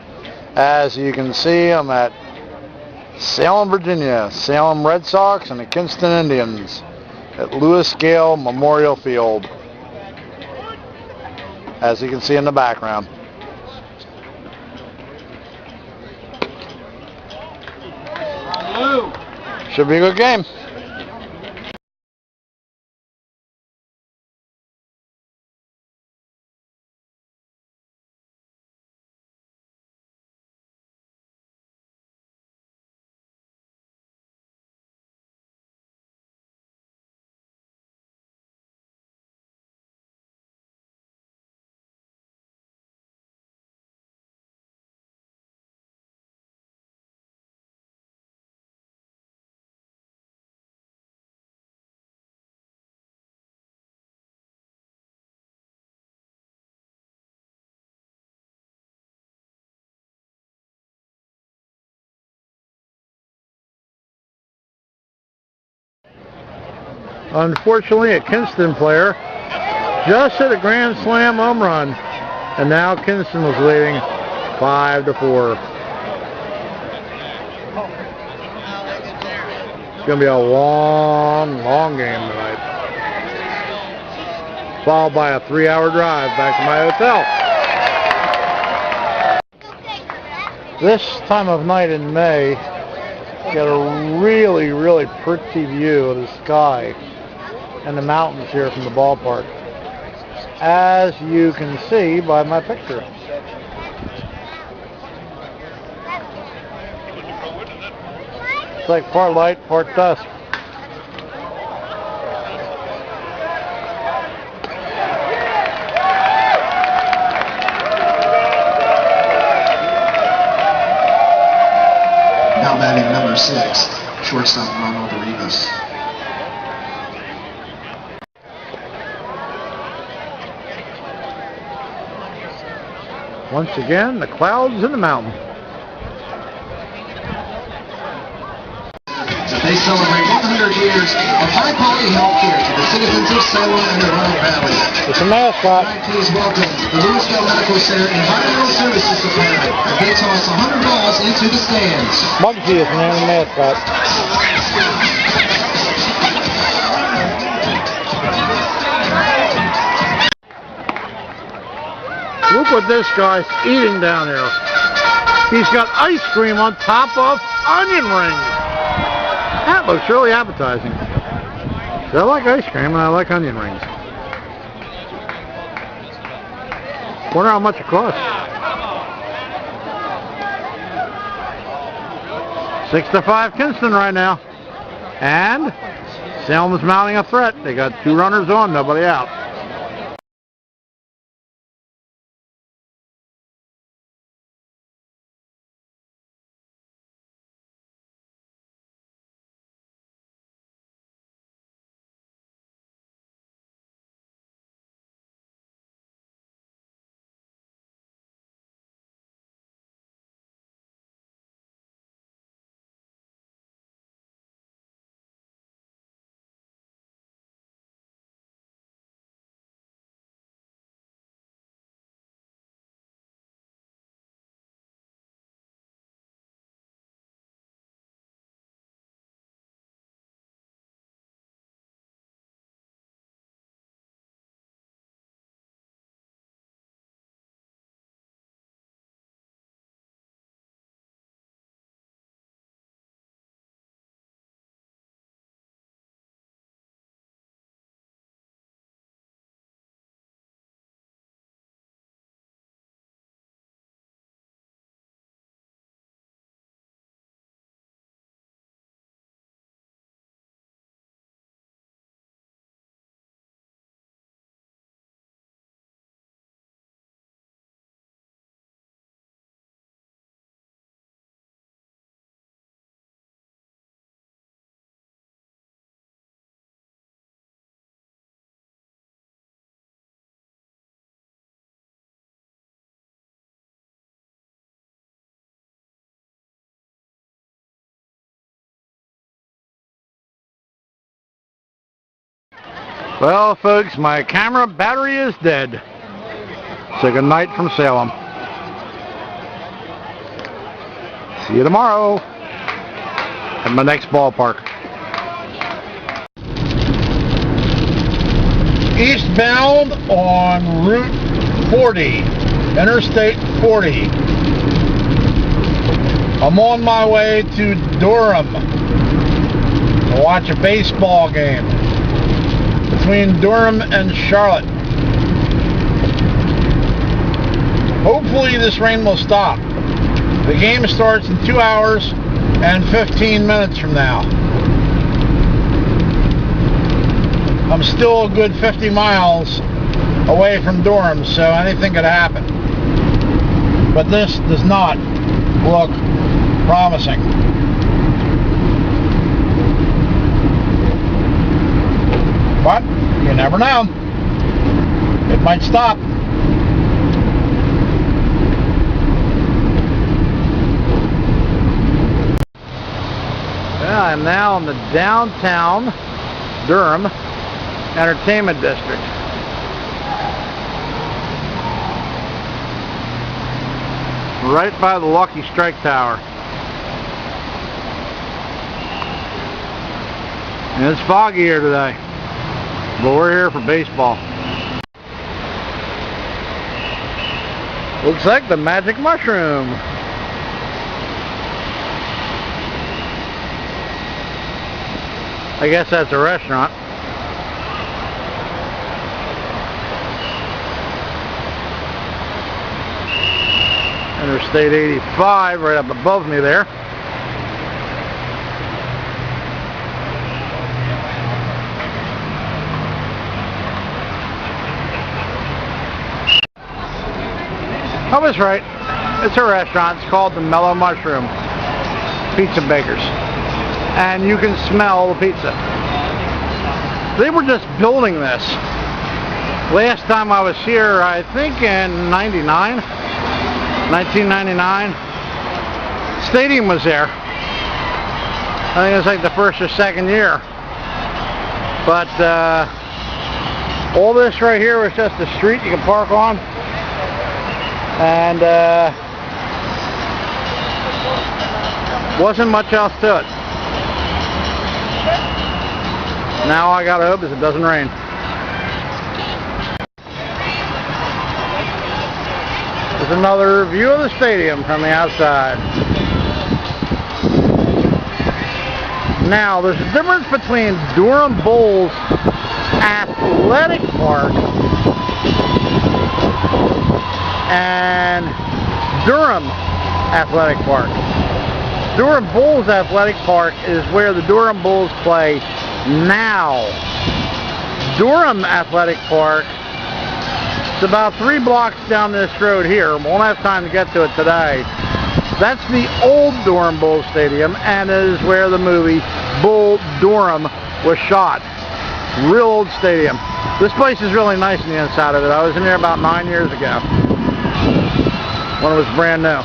As you can see, I'm at Salem, Virginia, Salem Red Sox and the Kinston Indians at Lewis Gale Memorial Field, as you can see in the background. Should be a good game. Unfortunately, a Kinston player just hit a grand slam home run, and now Kinston was leading 5-4. It's going to be a long, long game tonight, followed by a 3-hour drive back to my hotel. This time of night in May, you got a really, really pretty view of the sky and the mountains here from the ballpark, as you can see by my picture. It's like part light, part dusk.
Now batting number 6, shortstop Ronald Rivas.
Once again, the clouds and the mountain.
They celebrate 100 years of high-quality health care to the citizens of Salem and the Roanoke Valley.
It's a mascot.
Please welcome the Louisville Medical Center Environmental Services Department as they toss 100 balls into the stands.
Muggsy is the name of the mascot. Look what this guy's eating down here. He's got ice cream on top of onion rings. That looks really appetizing. So I like ice cream and I like onion rings. Wonder how much it costs. 6-5 Kinston right now. And Salem is mounting a threat. They got 2 runners on, nobody out. Well, folks, my camera battery is dead. So good night from Salem. See you tomorrow at my next ballpark. Eastbound on Route 40, Interstate 40. I'm on my way to Durham to watch a baseball game between Durham and Charlotte. Hopefully this rain will stop. The game starts in 2 hours and 15 minutes from now. I'm still a good 50 miles away from Durham, so anything could happen. But this does not look promising. But you never know. It might stop. I'm now in the downtown Durham Entertainment District. Right by the Lucky Strike Tower. And it's foggy here today, but we're here for baseball. Looks like the Magic Mushroom. I guess that's a restaurant. Interstate 85 right up above me there. I was right. It's a restaurant. It's called the Mellow Mushroom Pizza Bakers. And you can smell the pizza. They were just building this. Last time I was here, I think in 1999, stadium was there. I think it was like the first or second year. But all this right here was just a street you can park on. And wasn't much else to it. Now I gotta hope it doesn't rain. There's another view of the stadium from the outside. Now there's a difference between Durham Bulls Athletic Park and Durham Athletic Park. Durham Bulls Athletic Park is where the Durham Bulls play now. Durham Athletic Park, it's about 3 blocks down this road here. Won't have time to get to it today. That's the old Durham Bulls Stadium, and it is where the movie Bull Durham was shot. Real old stadium. This place is really nice on the inside of it. I was in here about 9 years ago when it was brand new.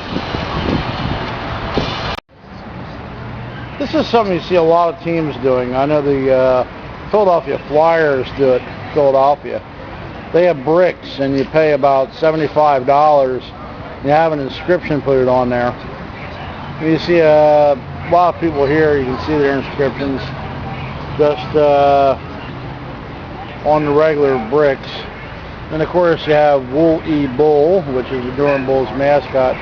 This is something you see a lot of teams doing. I know the Philadelphia Flyers do it in Philadelphia. They have bricks, and you pay about $75. You have an inscription put it on there. You see a lot of people here, you can see their inscriptions just on the regular bricks. And of course you have Wool E. Bull, which is the Durham Bulls mascot,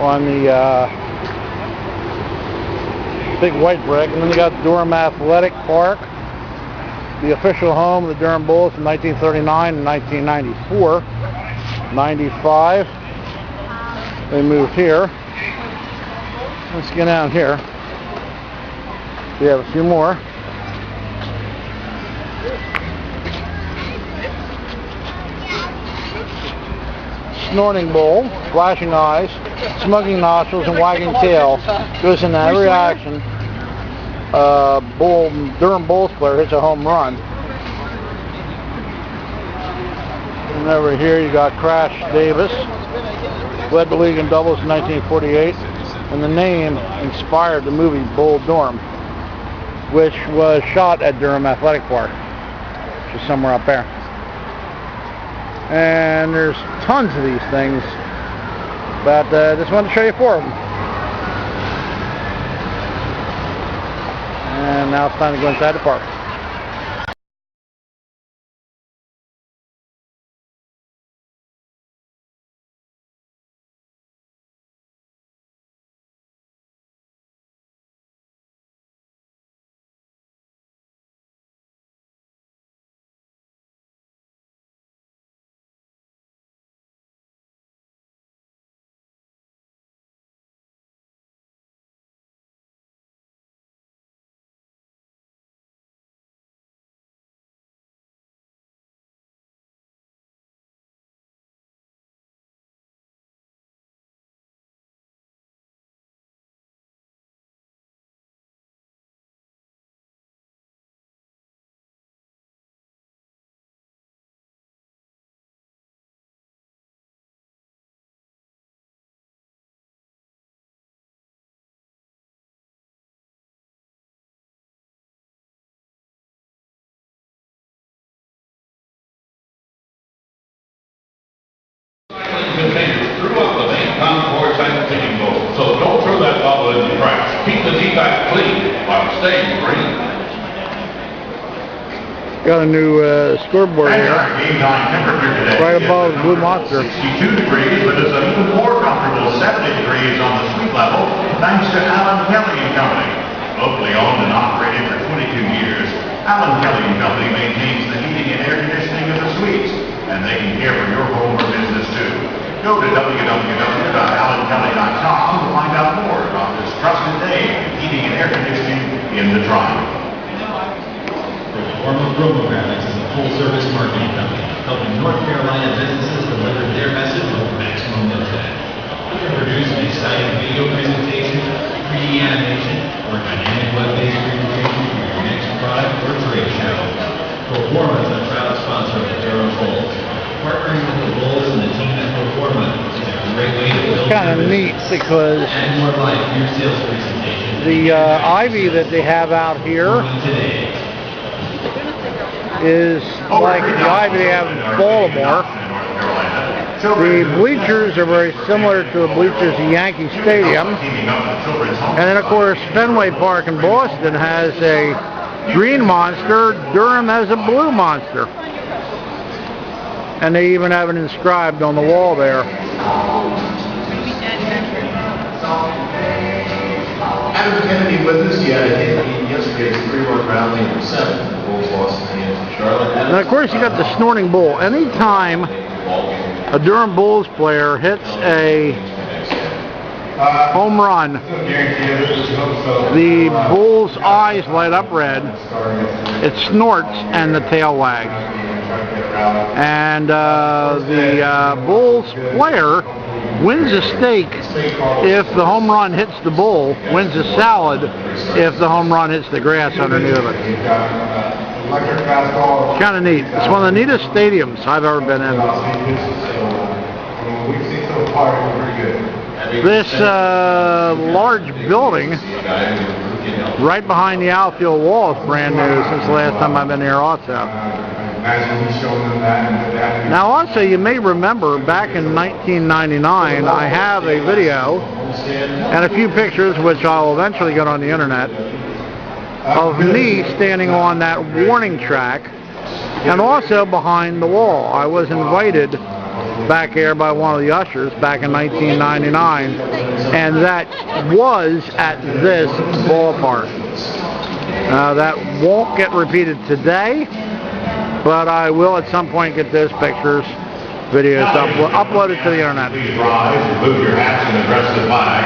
on the big white brick. And then you got Durham Athletic Park, the official home of the Durham Bulls from 1939 and 1994. 95, they moved here. Let's get down here. We have a few more. Snorting bull, flashing eyes, smoking nostrils, and wagging tail. Goes in every action. Durham Bulls player hits a home run. And over here you got Crash Davis, led the league in doubles in 1948, and the name inspired the movie Bull Durham, which was shot at Durham Athletic Park, which is somewhere up there. And there's tons of these things, but just wanted to show you 4 of them. And now it's time to go inside the park.
Throughout the main concourse and singing bowl. So don't throw that bottle in the trash. Keep the tea bag clean while staying green.
Got a new scoreboard here,
Game time temperature today
right above Blue Monster.
62 degrees, but it's an even more comfortable 70 degrees on the suite level, thanks to Allen Kelly & Company. Locally owned and operated for 22 years, Allen Kelly & Company maintains the heating and air conditioning of the suites, and they can care for your home or business too. Go to www.allenkelly.com to find out more about this trusted name in heating and air conditioning in the Triangle.
Formal Promo Graphics is a full-service marketing company, helping North Carolina businesses deliver their message with maximum impact. We can produce an exciting video presentation, 3D animation, or dynamic web-based presentation for your next product or trade show. Proforma is a proud sponsor of the Durham Bulls. Partnering with the Bulls and the team at Proforma is a great way to build
Kind of neat because
add more life to your sales presentation.
the ivy that they have out here
Today.
is like the ivy they have in Baltimore. The bleachers are very similar to the bleachers at Yankee Stadium. And then of course Fenway Park in Boston has a green monster, Durham has a blue monster. And they even have it inscribed on the wall there.
Adam Kennedy with us. He had a hit yesterday's 3-1 rally in 7. The Bulls lost in the end to Charlotte.
And of course you got the Snorting Bull. Anytime a Durham Bulls player hits a home run, the bull's eyes light up red, it snorts, and the tail wags. And the Bulls player wins a steak if the home run hits the bull, wins a salad if the home run hits the grass underneath it. Kind of neat. It's one of the neatest stadiums I've ever been in. This large building right behind the outfield wall is brand new since the last time I've been here also. Now also you may remember back in 1999 I have a video and a few pictures which I'll eventually get on the internet of me standing on that warning track and also behind the wall. I was invited back here by one of the ushers back in 1999, and that was at this ballpark. That won't get repeated today, but I will at some point get those pictures, videos uploaded to the internet.
Please rise, remove your hats and address the flag.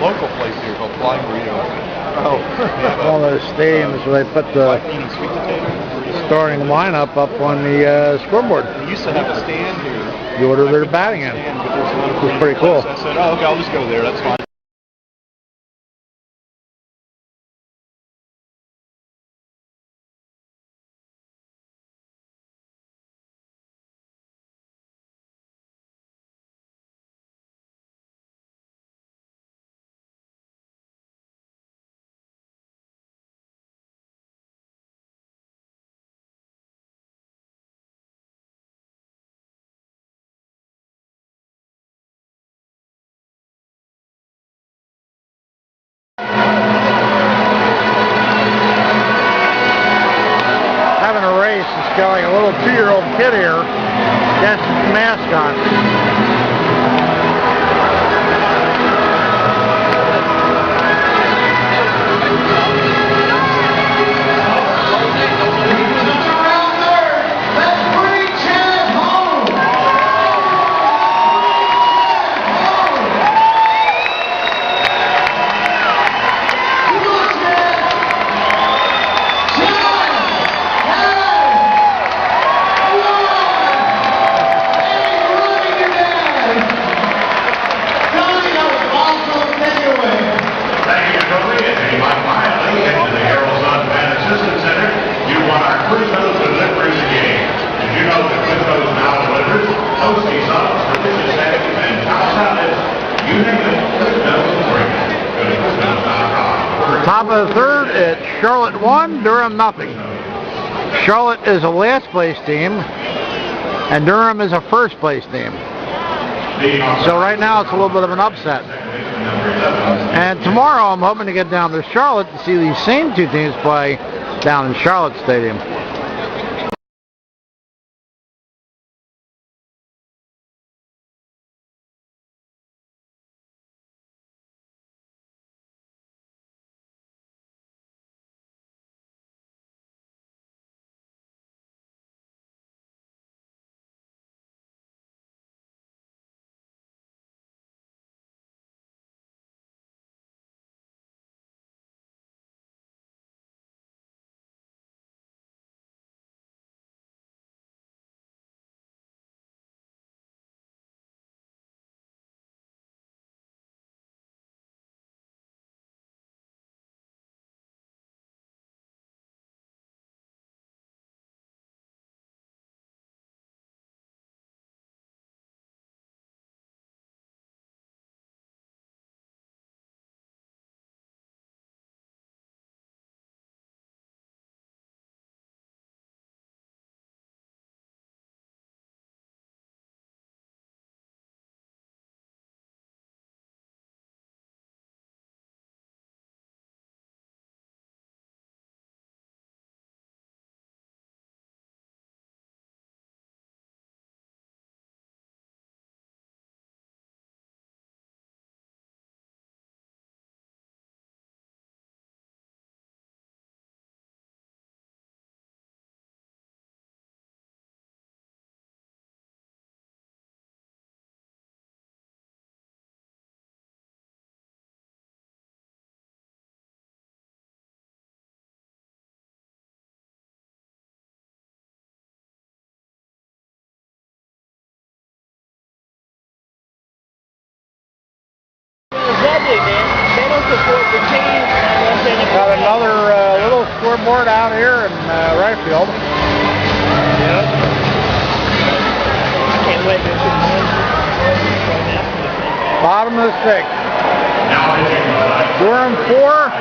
local place here called Flying Burrito.
Oh, one of those stadiums where they put the
Eating sweet potato.
starting lineup up on the scoreboard.
We used to have a stand here.
You order their batting in.
Stand, but there's another
Which is pretty cool.
place. I said, oh, okay, I'll just go there. That's fine.
Having a race, it's got like a little 2-year-old kid here. That's the mascot. Top of the third, it's Charlotte 1, Durham nothing. Charlotte is a last place team, and Durham is a first place team. So right now it's a little bit of an upset. And tomorrow I'm hoping to get down to Charlotte to see these same two teams play down in Charlotte Stadium. Got another little scoreboard out here in right field.
Yep. Can't wait to see
Bottom of the sixth. Durham 4,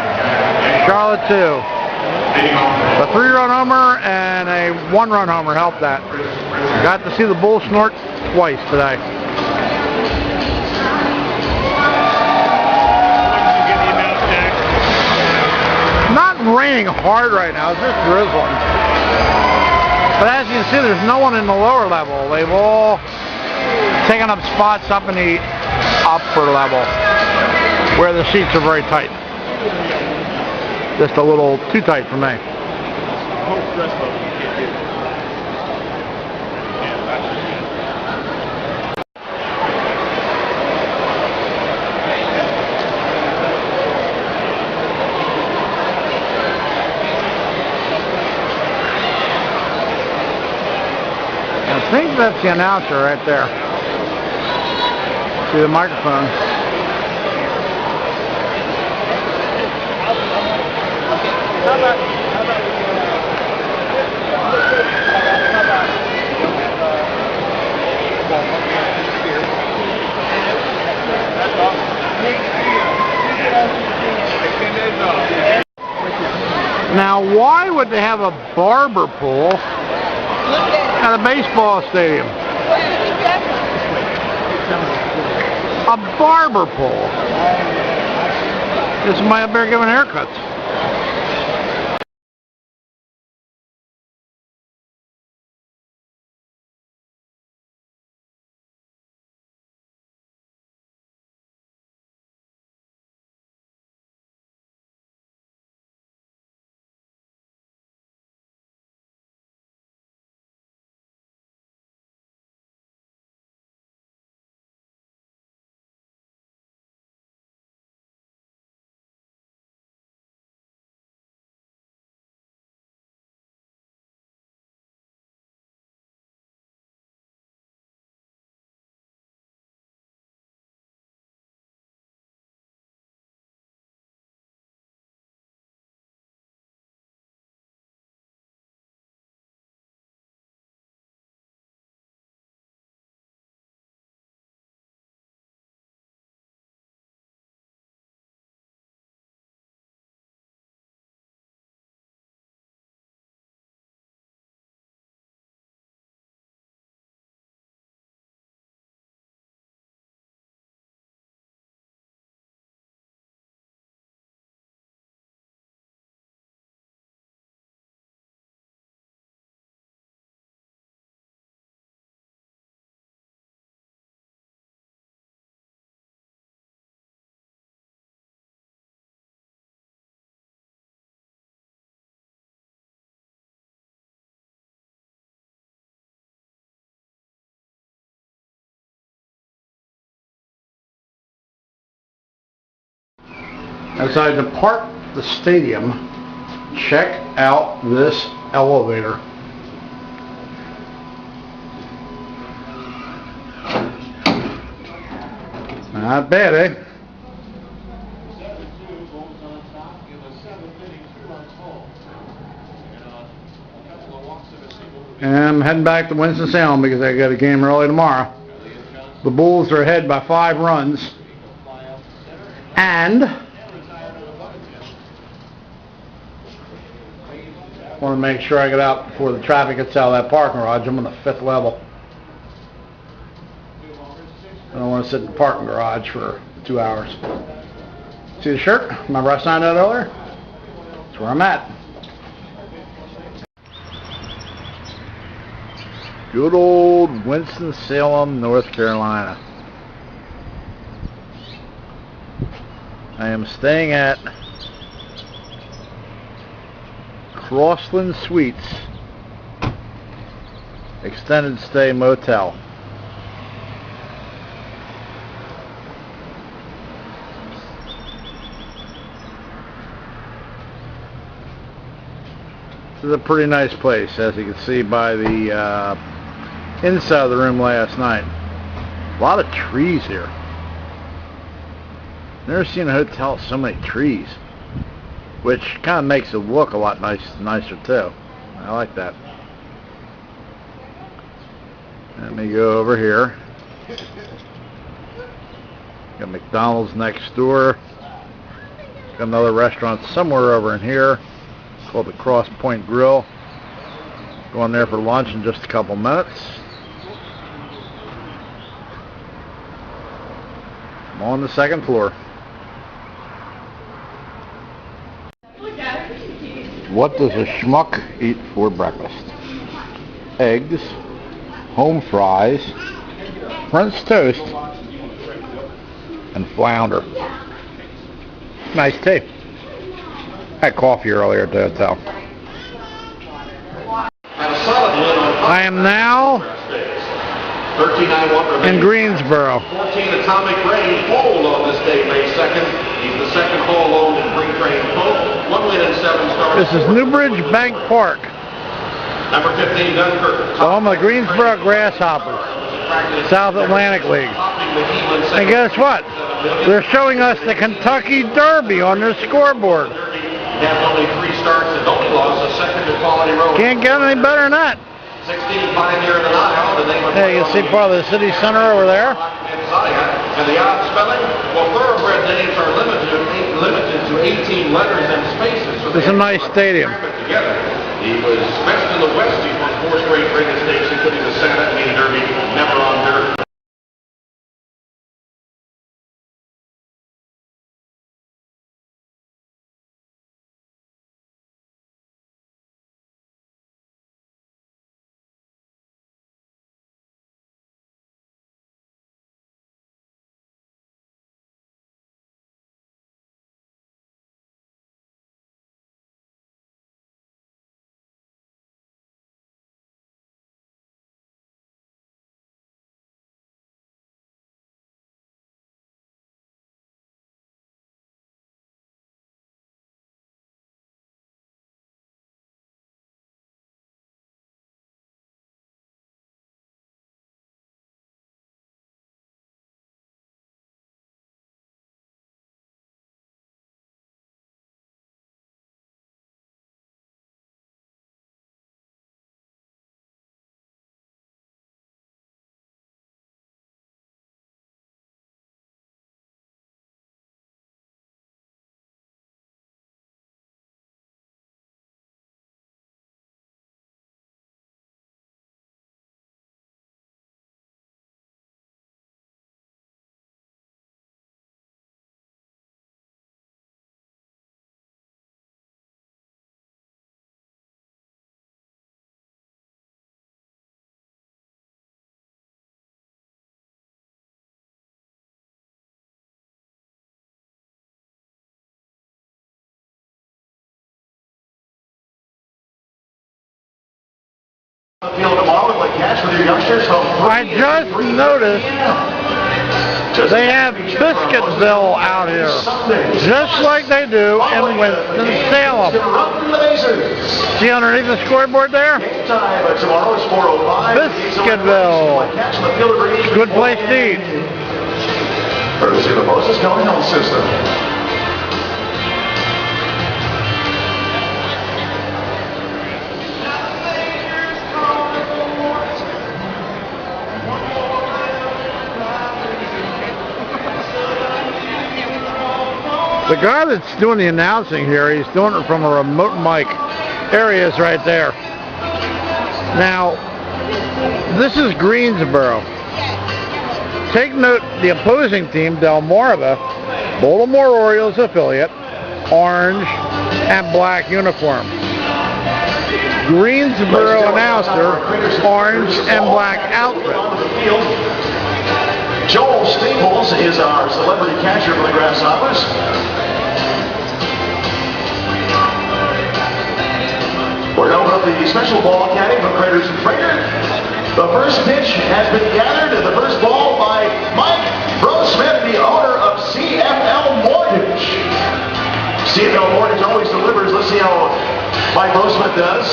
Charlotte 2. A 3-run homer and a 1-run homer helped that. Got to see the bull snort twice today. Not raining hard right now, it's just drizzling. But as you can see, there's no one in the lower level. They've all taken up spots up in the upper level where the seats are very tight. Just a little too tight for me. believe that's the announcer right there. See the microphone. Now, why would they have a barber pole at a baseball stadium? A barber pole. This might up there giving haircuts. As I depart the stadium, check out this elevator. Not bad, eh? And I'm heading back to Winston-Salem because I got a game early tomorrow. The Bulls are ahead by 5 runs. And want to make sure I get out before the traffic gets out of that parking garage. I'm on the 5th level. I don't want to sit in the parking garage for 2 hours. See the shirt? Remember I signed that earlier? That's where I'm at. Good old Winston-Salem, North Carolina. I am staying at Crossland Suites Extended Stay Motel. This is a pretty nice place, as you can see by the inside of the room last night. A lot of trees here. Never seen a hotel with so many trees, which kind of makes it look a lot nicer too. I like that. Let me go over here. Got McDonald's next door. Got another restaurant somewhere over in here called the Cross Point Grill. Going there for lunch in just a couple minutes. I'm on the 2nd floor. What does a schmuck eat for breakfast? Eggs, home fries, French toast, and flounder. Nice tea. I had coffee earlier at the hotel. I am now in Greensboro.
14 Atomic Rain bowled on this day, May 2nd. He's the second ball owned in pre-trained post. 1 win and 7 starts.
This is Newbridge Bank Park.
Number 15, Dunkirk.
Home of the Greensboro Grasshoppers, South Atlantic League. And guess what? They're showing us the Kentucky Derby on their scoreboard.
Has only 3 starts and only lost a second to Quality Road.
Can't get any better than that.
16 Pioneer in the Nile.
Hey, you see part of the city center over there?
And the odd spelling? Well, thoroughbred names are limited to 18 letters and spaces. So
It's a nice stadium.
Together. He was best in the West. He won 4 straight ring stakes, including the Santa Anita Derby, never on dirt. Field tomorrow with like catch with your youngsters from
I just noticed they have Biscuitville out here, just like they do in Winston-Salem. See underneath the scoreboard there? Biscuitville. Good place to eat.
Courtesy of the Moses County Health System.
The guy that's doing the announcing here, he's doing it from a remote mic. There he is right there. Now, this is Greensboro. Take note, the opposing team, Delmarva, Baltimore Orioles affiliate, orange and black uniform. Greensboro announcer, orange and black outfit.
Joel Staples is our celebrity catcher for the Grasshoppers. We're going to open up the special ball caddy from Craters and Frater. The first pitch has been gathered. The first ball by Mike Brosmith, the owner of CFL Mortgage. CFL Mortgage always delivers. Let's see how Mike Brosmith does.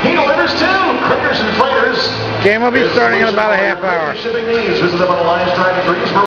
He delivers too. Craters and Freighters.
Game will be starting in about a half hour.
Shipping needs. Visit them on Alliance Drive in Greensboro.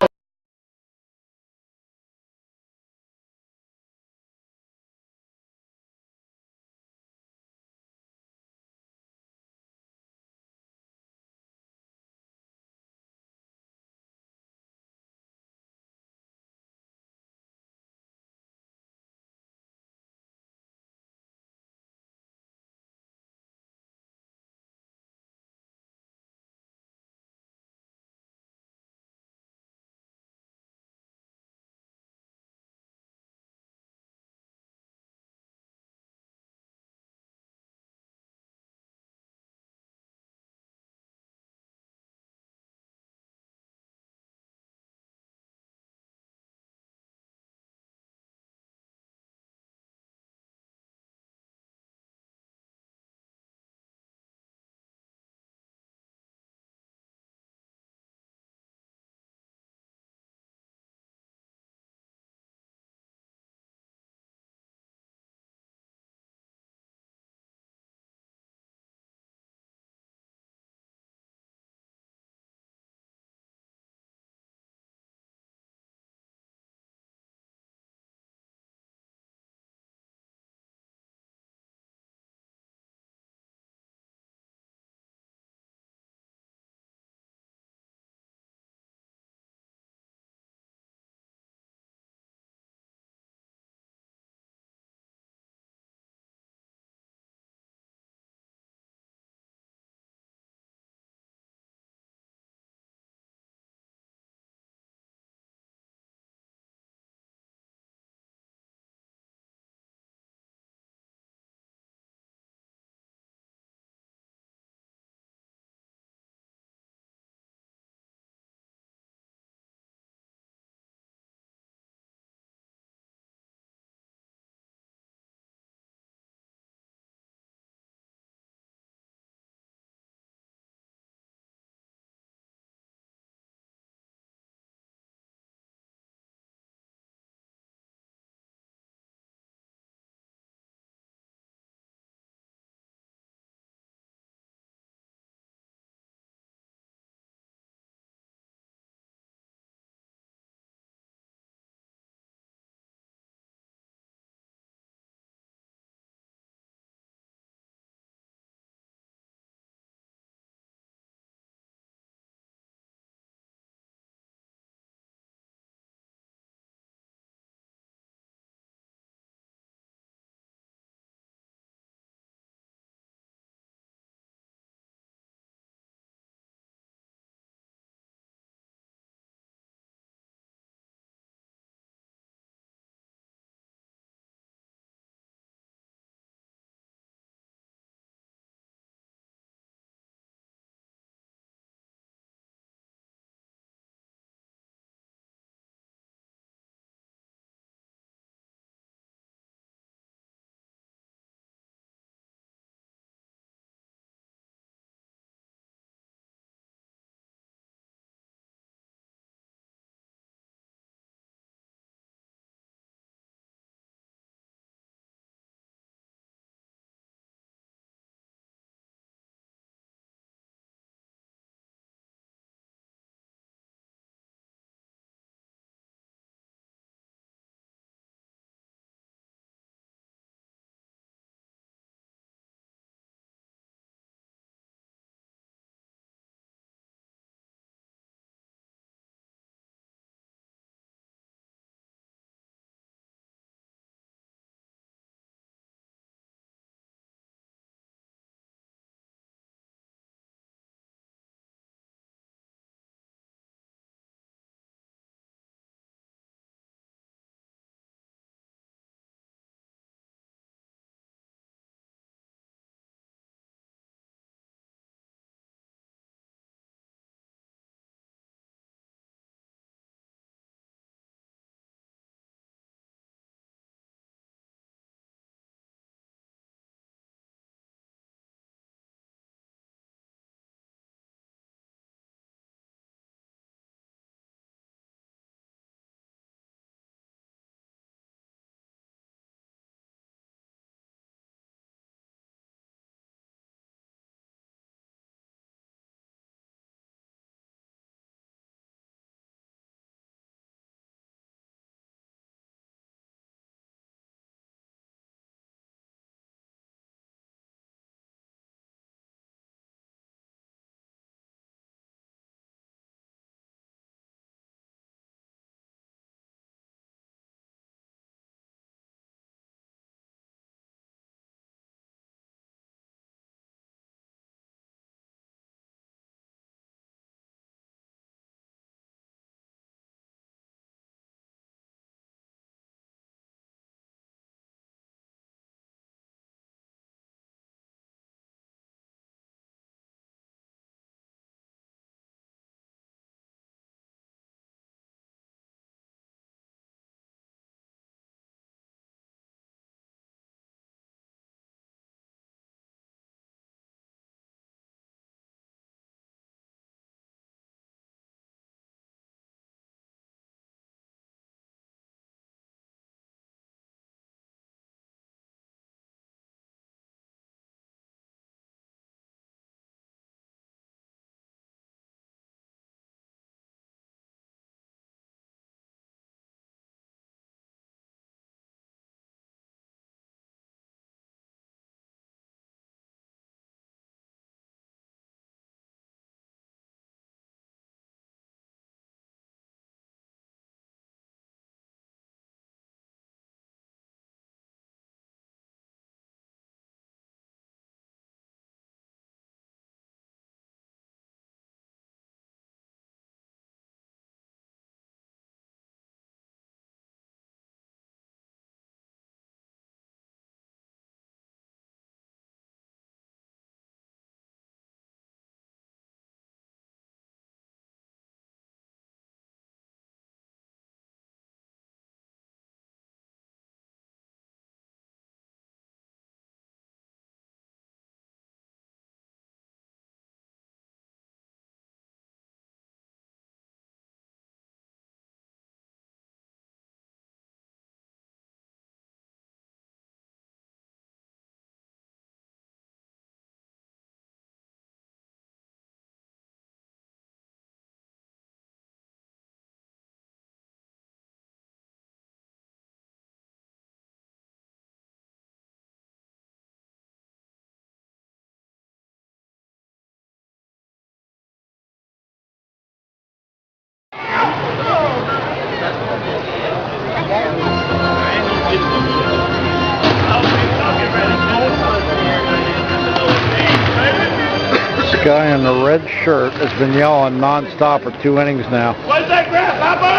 Guy in the red shirt has been yelling non-stop for 2 innings now.
What's that grasshopper?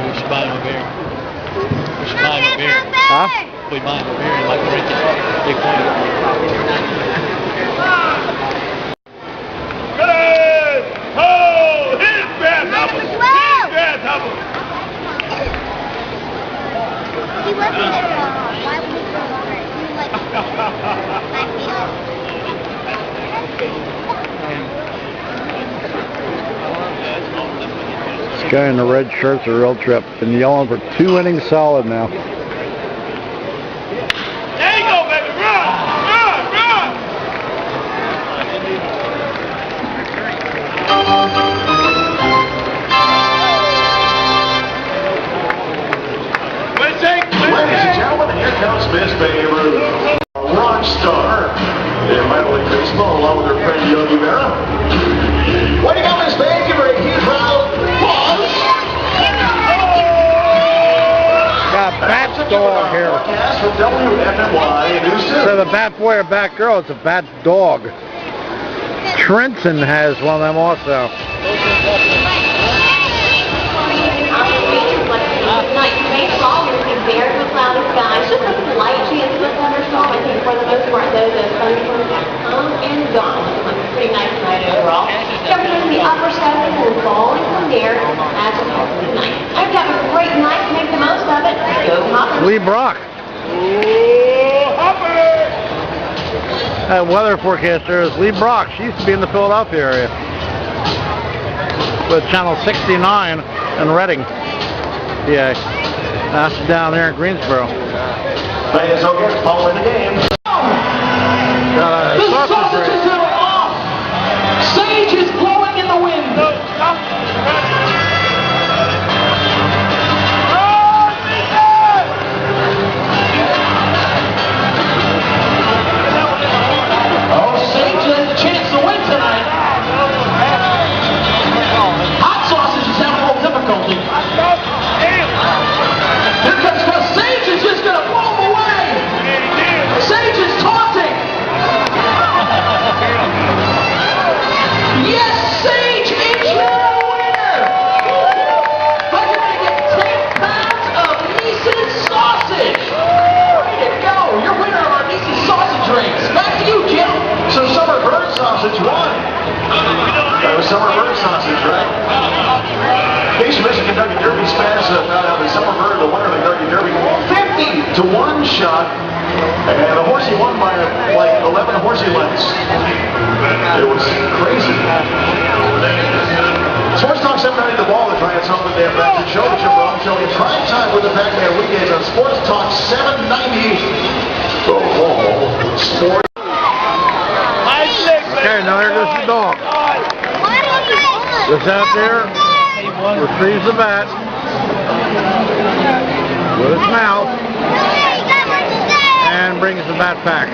We should buy him a beer. We should buy him a beer.
Huh?
We buy him a beer and like drink it. Big point.
Hey! Oh! His grasshopper! His grasshopper!
He wasn't there for long. Why would he go longer? He was like 5 feet up.
This guy in the red shirt's a real trip. Been yelling for 2 innings solid now.
There you go, baby! Run! Run! Run!
Ladies and gentlemen, here comes Miss Babe Ruth, a rock star in Minor League Baseball, along with her friend Yogi Berra. Way to go, Miss Babe! Give her a huge round of applause.
Got a bat dog here.
Broadcast from WFNY in Houston.
Instead of a bat boy or bat girl, it's a bat dog. Trenton has one of them also.
Night baseball, you're seeing very good cloudy skies, just a slight chance of a thunderstorm. I think for the most part, though, the thunderstorms have come and gone. It's looking pretty nice tonight overall. Temperatures in the upper 70s and falling from there as of tonight. I've got a great night. Make the most of it. Go Hoppers.
Lee Brock.
Oh, Hopper!
That weather forecaster is Lee Brock. She used to be in the Philadelphia area with Channel 69 in Reading. Yeah, now she's down there in Greensboro.
Players okay, following the game.
Got a sausage race.
are off. Sage is blowing in the wind. Oh, Sage has a chance to win tonight. Hot sausage is having a little difficulty. Here comes Sage is just going to blow him away. Sage is taunting. Yes, Sage is your winner. But you're going to get 10 pounds of Neeson sausage. Way to go. You're winner of our Neeson sausage race. Back to you, Jim. So Summer Bird sausage won. That was Summer Bird sausage, right? In case you missed the Kentucky Derby, Spanish found out that Summer Bird, the winner of the Kentucky Derby, 50-1 shot, and the horsey won by like 11 horsey lengths. It was crazy. Sports Talk 790 The Ball, the Giants home with Dan Braxton Show, the Jim Brown Show in prime time with the Pac-Man weekends on Sports Talk 790. Sports.
Okay, now there goes the dog. Goes out there, retrieves the bat with his mouth, and brings the bat back.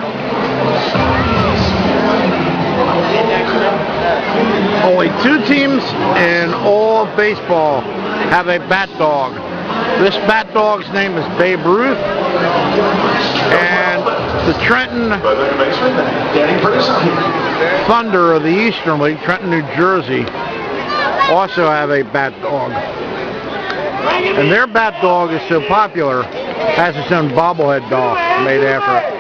Only 2 teams in all of baseball have a bat dog. This bat dog's name is Babe Ruth, and the Trenton Thunder of the Eastern League, Trenton, New Jersey, also have a bat dog. And their bat dog is so popular, has its own bobblehead doll made after it.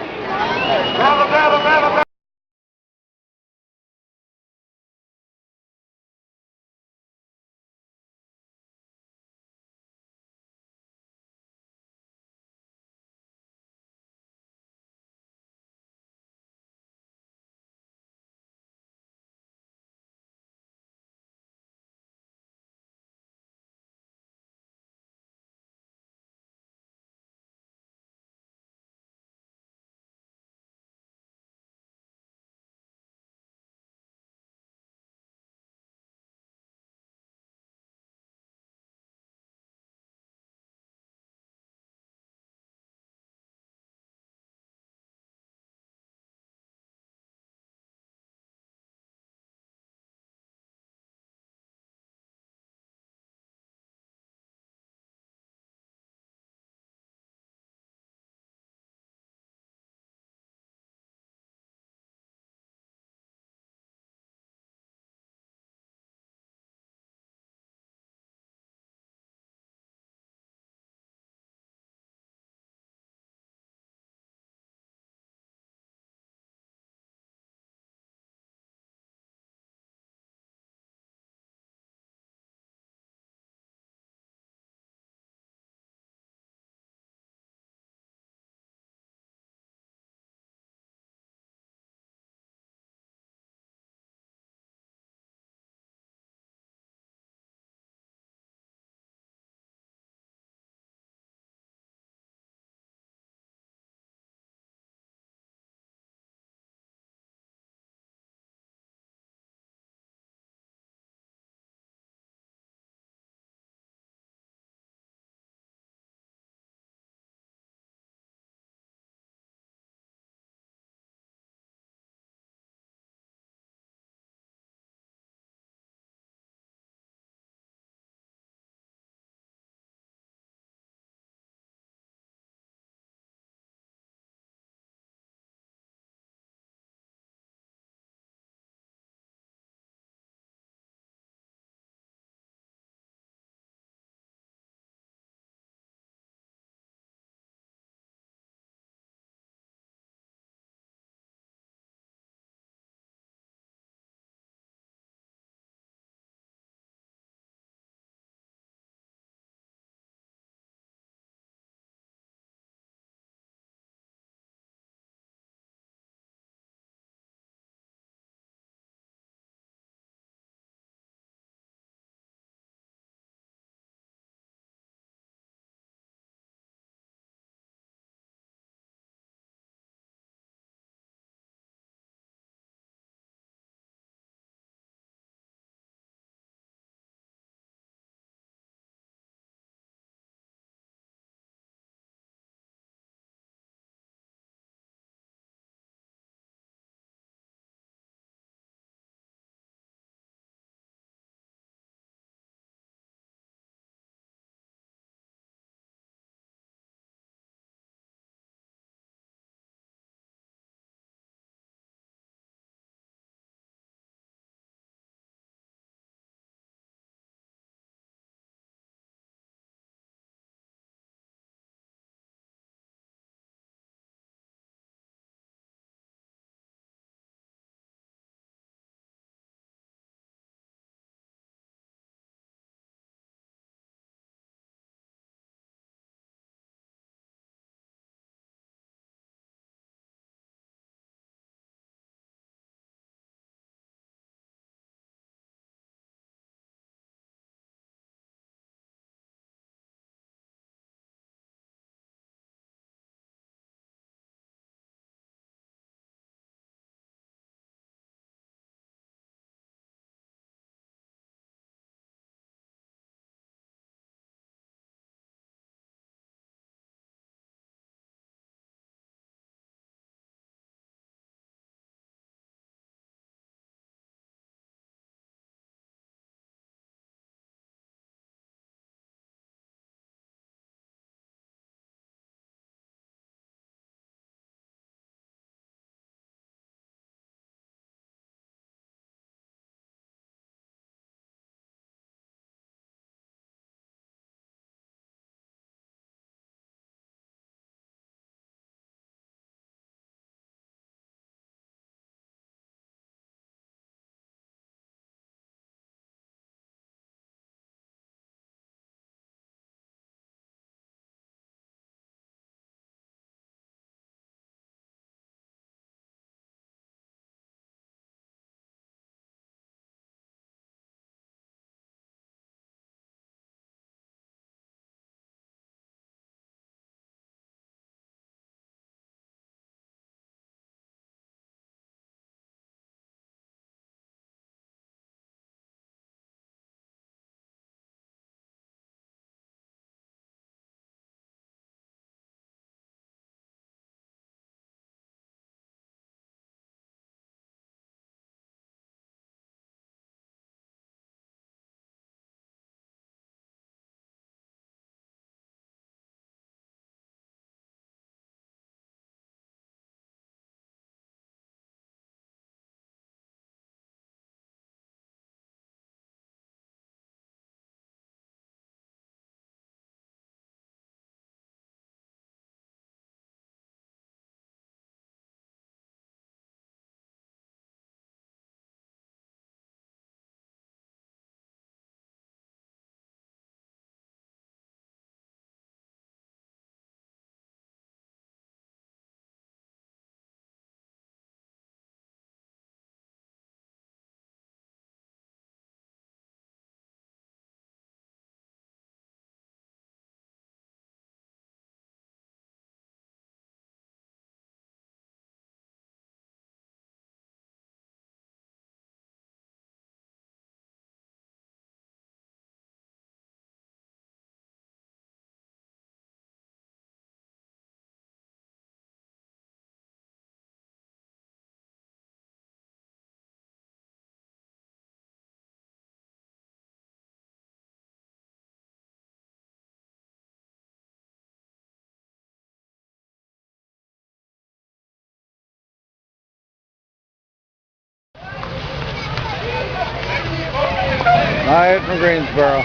Night from Greensboro.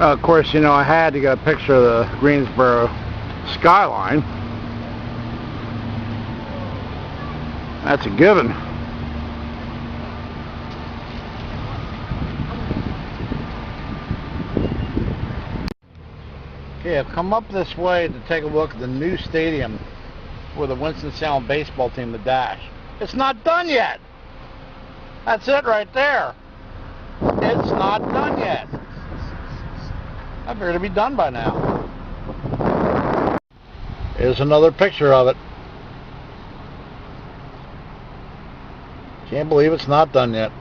Of course, you know, I had to get a picture of the Greensboro skyline. That's a given. Okay, I've come up this way to take a look at the new stadium for the Winston-Salem baseball team, the Dash. It's not done yet. That's it right there. It's not done yet. I figured it'd be done by now. Here's another picture of it. Can't believe it's not done yet.